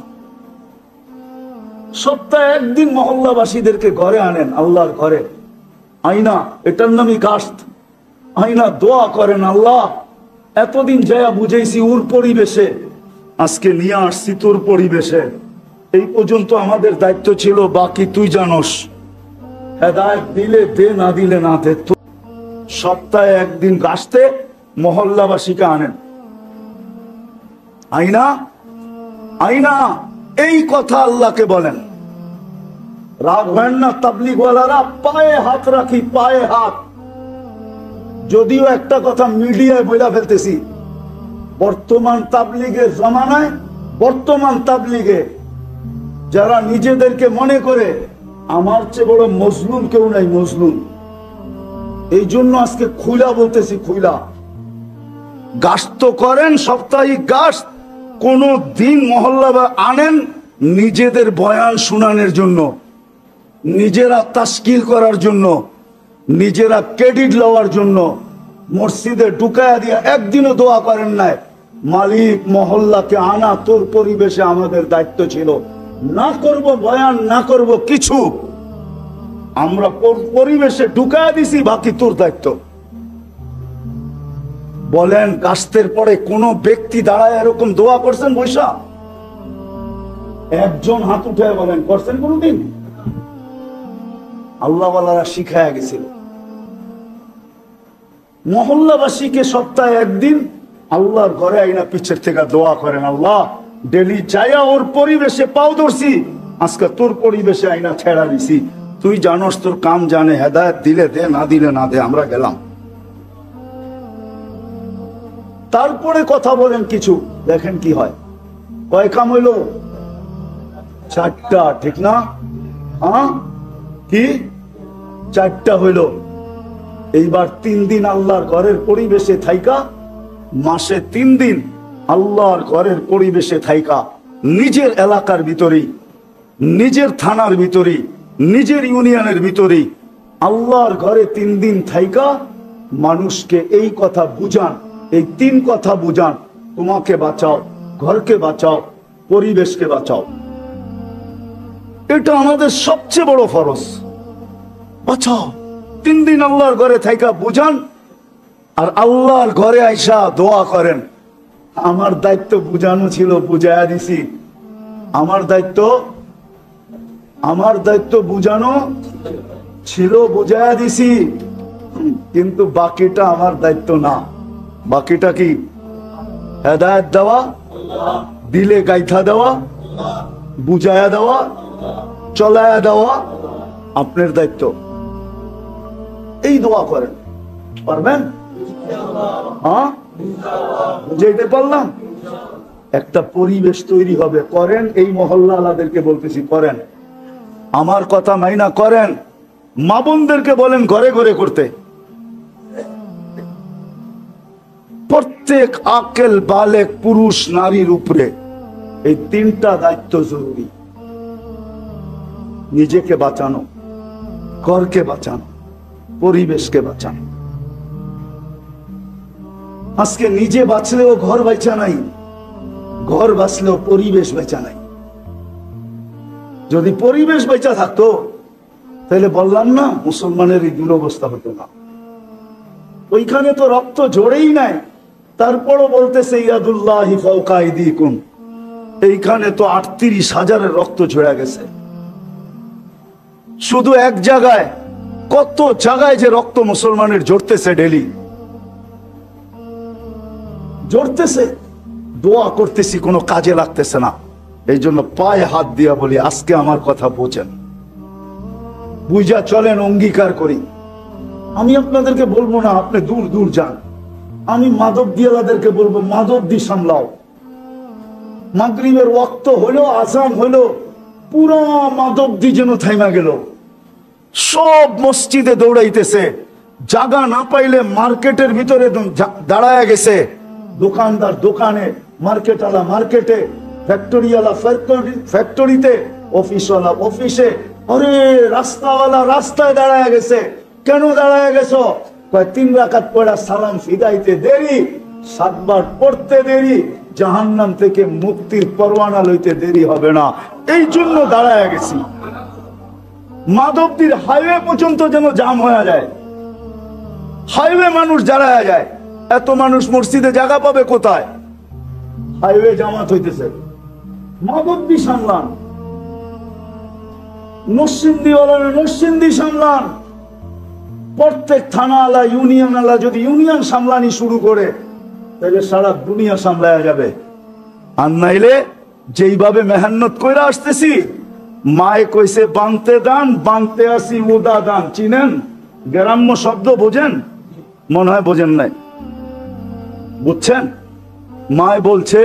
সপ্তাহে একদিন মহল্লাবাসীদেরকে ঘরে আনেন, আল্লাহর ঘরে আইনা, এটার নামই কাস্ত। আইনা দোয়া করেন, আল্লাহ এতদিন যায়া বুঝাইছি ওর পরিবেশে, আজকে নিয়ে আসছি তোর পরিবেশে, এই পর্যন্ত আমাদের দায়িত্ব ছিল, বাকি তুই জানোস, হেদায়েত দিলে দে, না দিলে না দে। সপ্তাহে একদিন গাছতে মহল্লাবাসীকে আনেন, আইনা আইনা এই কথা আল্লাহকে বলেন। রাখবেন না তাবলীগওয়ালারা, পায়ে হাত রাখি, পায়ে হাত। যদিও একটা কথা মিডিয়ায় বইলা ফেলতেছি, বর্তমান তাবলীগের জমানায়, বর্তমান তাবলীগে যারা নিজেদেরকে মনে করে আমার চেয়ে বড় মজলুম কেউ নাই, মজলুম। এই জন্য আজকে খুইলা বলতেছি, খুইলা গাস্ত করেন, সাপ্তাহিক গাস্ত কোন দিন মহল্লা আনেন নিজেদের বয়ান শুনানোর জন্য, নিজেরা তাশকিল করার জন্য, নিজেরা ক্রেডিট লওয়ার জন্য। মসজিদে ঢুকায়া দিয়ে একদিনও দোয়া করেন নাই, মালিক মহল্লাকে আনা তোর পরিবেশে আমাদের দায়িত্ব ছিল, না করব বয়ান, না করব কিছু, আমরা পরিবেশে ঢুকায়া দিছি, বাকি তোর দায়িত্ব। বলেন গাস্তের পরে কোন ব্যক্তি দাঁড়ায় এরকম দোয়া করছেন বৈশা? একজন হাত উঠে বলেন করছেন কোনদিন? আল্লাহওয়ালারা শিখায়া গেছিল। মহল্লাবাসীকে সপ্তাহে একদিন আল্লাহর ঘরে আইনা পিছের থেকে দোয়া করেন, আল্লাহ ডেলি যাইয়া ওর পরিবেশে পাও ধরছি, আজকে তোর পরিবেশে আইনা ছেড়া দিছি, তুই জানোস, তোর কাম জানে, হেদায়েত দিলে দে, না দিলে না দে, আমরা গেলাম। তারপরে কথা বলেন কিছু, দেখেন কি হয়। কয় কাম হইল? চারটা, ঠিক না? হ্যাঁ, কি চারটা হইল। এইবার 3 দিন আল্লাহর ঘরের পরিবেশে থাইকা, মাসে 3 দিন আল্লাহর ঘরের পরিবেশে থাইকা, নিজের এলাকার ভিতরেই, নিজের থানার ভিতরেই, নিজের ইউনিয়নের ভিতরেই আল্লাহর ঘরে 3 দিন থাইকা মানুষকে এই কথা বুঝান, এই 3 কথা বুঝান, তোমাকে বাঁচাও, ঘরকে বাঁচাও, পরিবেশকে বাঁচাও। এটা আমাদের সবচেয়ে বড় ফরজ। বাঁচাও, 3 দিন আল্লাহর ঘরে থাইকা বুঝান, আর আল্লাহর ঘরে আইসা দোয়া করেন। আমার দায়িত্ব বুঝানো ছিল, বুঝাইয়া দিছি। আমার দায়িত্ব বুঝানো ছিল, বুঝাইয়া দিছি। কিন্তু বাকিটা আমার দায়িত্ব না। বাকিটা কি? হেদায়েত দেওয়া, দিলে গাইথা দেওয়া, বুঝাইয়া দেওয়া, চলায়া দেওয়া আপনার দায়িত্ব। এই দোয়া করেন, পারবেন? হ্যাঁ, বুঝাইতে পারলাম? একটা পরিবেশ তৈরি হবে, করেন। এই মহল্লা আলাদেরকে বলতেছি, করেন। আমার কথা মাইনা করেন। মা বোনদেরকে বলেন ঘরে ঘরে করতে। প্রত্যেক আকেল বালেক পুরুষ নারীর উপরে এই 3টা দায়িত্ব জরুরি। নিজেকে বাঁচানো, ঘরকে বাঁচানো, পরিবেশকে বাঁচানো। আজকে নিজে বাঁচলেও ঘর বাঁচা নাই, ঘর বাঁচলেও পরিবেশ বাঁচা নাই। যদি পরিবেশ বাঁচা থাকতো তাহলে বললাম না, মুসলমানের এই দুরবস্থা হতো না। ওইখানে তো রক্ত ঝরেই নাই, তারপরও বলতেছে ইয়াদুল্লাহি ফাওকা আইদিকুম। এইখানে তো 38,000-এর রক্ত ঝরে গেছে। শুধু এক জায়গায়, কত জায়গায় যে রক্ত মুসলমানের ঝরতেছে, ডেলি ঝরতেছে। দোয়া করতেছি, কোনো কাজে লাগতেছে না। এই জন্য পায়ে হাত দিয়া বলি, আজকে আমার কথা বোঝেন, বুঝা চলেন, অঙ্গীকার করি। আমি আপনাদেরকে বলবো না আপনি দূর দূর যান। আমি মাদক দিয়ালাদেরকে বলবো, মাদক দি সামলাও। মাগরিবের ওয়াক্ত হলো, আজান হলো, পুরো মাদক দি যেন থাইমা গেল। সব মসজিদে দৌড়াইতেছে, জায়গা না পাইলে মার্কেটের ভিতরে দাঁড়ায় গেছে। দোকানদার দোকানে, মার্কেটওয়ালা মার্কেটে, ফ্যাক্টরিওয়ালা ফ্যাক্টরিতে, অফিসওয়ালা অফিসে, আরে রাস্তাওয়ালা রাস্তায় দাঁড়ায় গেছে। কেন দাঁড়ায় গেছো? 3 রাকাত পড়া সালাম ফিদাইতে দেরি, 7 বার পড়তে দেরি, জাহান্নাম থেকে মুক্তির পরওয়ানা লইতে দেরি হবে না, এই জন্য দাঁড়ায় গেছি। মাধবদীর হাইওয়ে পর্যন্ত যেন জাম হয়ে যায়, হাইওয়ে মানুষ দাঁড়ায় যায়। এত মানুষ মসজিদে জায়গা পাবে কোথায়? হাইওয়ে জামাত হইতেছে। মাধবদী সামলান, নরসিংদীওয়ালা নরসিংদী সামলান। প্রত্যেক থানা আলা, ইউনিয়ন আলা যদি ইউনিয়ন সামলানি শুরু করে, তাহলে সারা দুনিয়া সামলায়া যাবে। আর নাইলে যেইভাবে মেহনত করে আসতেছি, মায়ে কইছে বানতে দান, বানতে আসি উদা দান। চিনেন? গ্রাম্য শব্দ বোঝেন? মনে হয় বোঝেন নাই। বুঝছেন? মায় বলছে,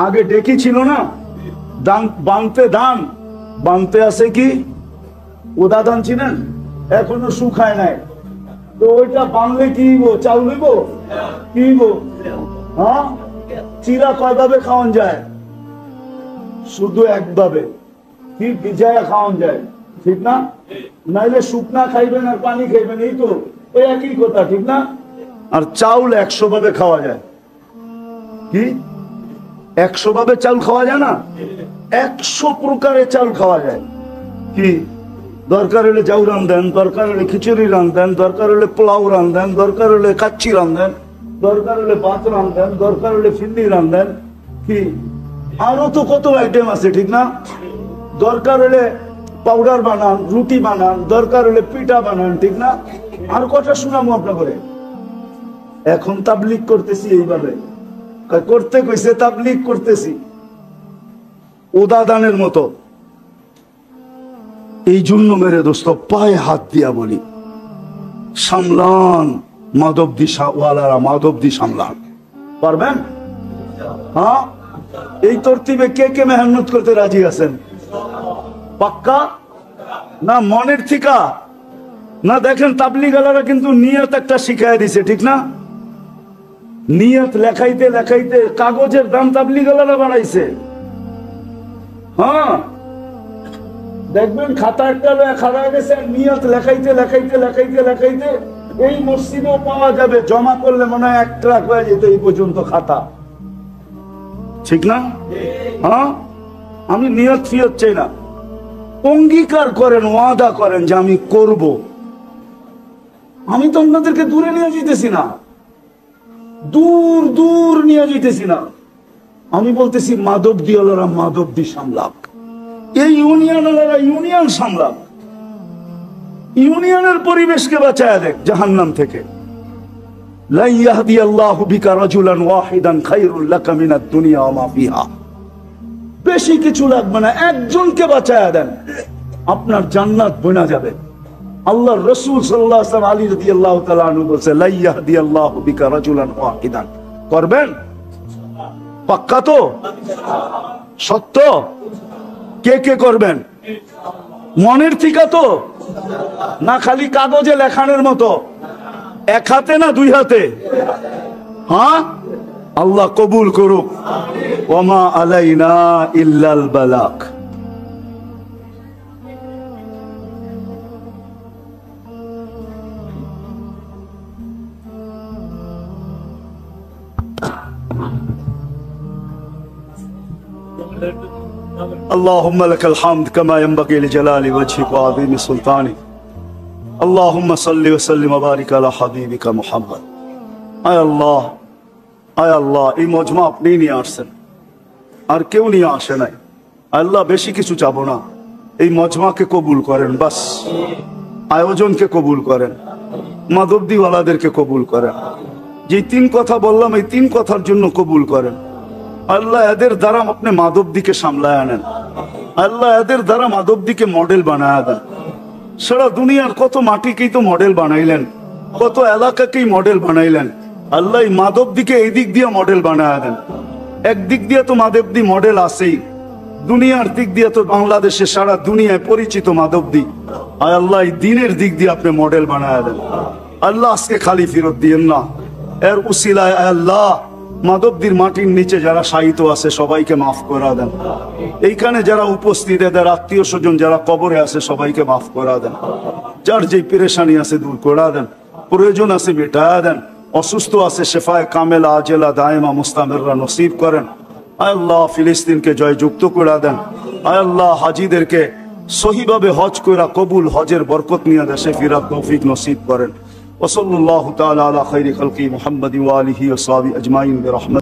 আগে ডেকি ছিল না, দান বানতে দান, বানতে আসে কি উদা দান। চিনেন? এখনো শুকায় নাই, তো ওইটা বানলে কি চাউল হইব? কি হ্যাঁ, চিরা কয়ভাবে খাওয়ান যায়? শুধু একভাবে, কি ভিজায়া খাওয়ান যায়, ঠিক না? নাইলে শুকনা খাইবেন আর পানি খাইবেন, এই তো ওই একই কথা, ঠিক না? আর চাউল 100 ভাবে খাওয়া যায়। কি 100 ভাবে চাউল খাওয়া যায় না? 100 প্রকারের চাউল খাওয়া যায়। কি দরকার হলে চাউ রান্ধেন, দরকার হলে খিচুড়ি রান্ধেন, দরকার হলে পোলাও রান্ধেন, দরকার হলে কাচ্চি রান্ধেন, দরকার হলে ভাত রান্ধেন, দরকার হলে ফিন্দি রান্ধেন। কি আরো তো কত আইটেম আছে, ঠিক না? দরকার হলে পাউডার বানান, রুটি বানান, দরকার হলে পিঠা বানান, ঠিক না? আর কটা শুনামো আপনাকে। এখন তাবলিগ করতেছি এইভাবে, করতে কইছে তাবলিগ করতেছি উদাদানের মতো। এই জন্য মেরে দোস্ত পায়ে হাত দিয়া বলি, সামলান মাধবদী ওয়ালারা, মাধবদী সামলান। পারবেন? হ্যাঁ, এই তরতিবে কে কে মেহনত করতে রাজি আছেন? পাক্কা না মনের থিকা না? দেখেন তাবলিগালারা কিন্তু নিয়ত একটা শিখাই দিছে, ঠিক না? নিয়ত লেখাইতে লেখাইতে কাগজের দাম তাবলিগালারা বাড়াইছে। হ্যাঁ, দেখবেন খাতা একটা খাড়া গেছে, নিয়ত লেখাইতে লেখাইতে লেখাইতে লেখাইতে এই মসজিদেও পাওয়া যাবে, জমা করলে মনে হয় 1 ট্রাক হয়ে যেত এই পর্যন্ত খাতা, ঠিক না? হ্যাঁ, আমি নিয়ত ফিয়ত চাই না, অঙ্গীকার করেন, ওয়াদা করেন যে আমি করব। আমি তো আপনাদেরকে দূরে নিয়ে যেতেছি না, দূর দূর নিয়ে যেতেছি না। আমি বলতেছি মাধবদী আলারা মাধবদী সামলাক, এই ইউনিয়ন আলারা ইউনিয়ন সামলাক, ইউনিয়নের পরিবেশকে বাঁচায় দেখ জাহান্নাম থেকে। লা ইয়াহদিয়াল্লাহু বিকা রাজুলান ওয়াহিদান খায়রুল লাকা মিনাদ দুনিয়া ওয়া মা ফিহা। বেশি কিছু লাগবে না, একজনকে বাঁচায় দেন, আপনার জান্নাত বনা যাবে। আল্লাহর রাসূল সাল্লাল্লাহু আলাইহি ওয়াসাল্লাম আলী রাদিয়াল্লাহু তাআলা আনহু বলেছে লা ইয়াহদিয়াল্লাহু বিকা রাজুলান ওয়াহিদান। করবেন? পাক্কা তো? সত্য? কে কে করবেন? মনের থিকা তো না? খালি কাগজে লেখানোর মতো? 1 হাতে না 2 হাতে? হ্যাঁ, আল্লাহ কবুল করুক। ওয়ামা আলাইনা ইল্লাল বালাগ। اللهم لك الحمد كما ينبغي لجلال وجهك وعظيم سلطانك اللهم صل وسلم وبارك على حبيبك محمد। আয় আল্লাহ, আয় আল্লাহ, এই মজমা আপনি নিয়ে আসছেন, আর কেউ নিয়ে আসে নাই। আল্লাহ বেশি কিছু চাবো না, এই মজমাকে কবুল করেন, বাস আয়োজনকে কবুল করেন, মাধবদীওয়ালাদেরকে কবুল করেন। যে 3 কথা বললাম এই 3 কথার জন্য কবুল করেন। আল্লাহ এদের দ্বারা আপনি মাধবদীকে সামলায় আনেন। আল্লাহ এদের দ্বারা মাধবদীকে মডেল বানায় দেন। সারা দুনিয়ার কত মাটিকেই তো মডেল বানাইলেন, কত এলাকাকেই মডেল বানাইলেন। আল্লাহ মাধবদীকে এই দিক দিয়ে মডেল বানায় দেন। একদিক দিয়ে তো মাধবদী মডেল আছেই, দুনিয়ার দিক দিয়ে তো বাংলাদেশে সারা দুনিয়ায় পরিচিত মাধবদী। আর আল্লাহ দিনের দিক দিয়ে আপনি মডেল বানায় দেন। আল্লাহ আজকে খালি ফেরত দিয়েন না, এর উসিলায় আল্লাহ মাধবদীর মাটির নিচে যারা শায়িত আছে সবাইকে মাফ করা দেন। এইখানে যারা উপস্থিত এদের আত্মীয় স্বজন যারা কবরে আছে সবাইকে মাফ করা দেন। যার যে পেরেশানি আছে দূর করা দেন, প্রয়োজন আছে মেটায়া দেন, অসুস্থ আছে শেফায়ে কামেলা আজেলা দায়েমা মুস্তামিররা নসিব করেন। আয় আল্লাহ ফিলিস্তিনকে জয়যুক্ত করে দেন। আয় আল্লাহ হাজীদেরকে সহিভাবে হজ করা কবুল, হজের বরকত নিয়ে দেশে ফিরার তৌফিক নসিব করেন। ওয়া সাল্লাল্লাহু তাআলা আলা খায়রি খালকি মুহাম্মাদি ওয়া আলিহি ওয়া সাহবিহি আজমাইন বিরহমাতিহি।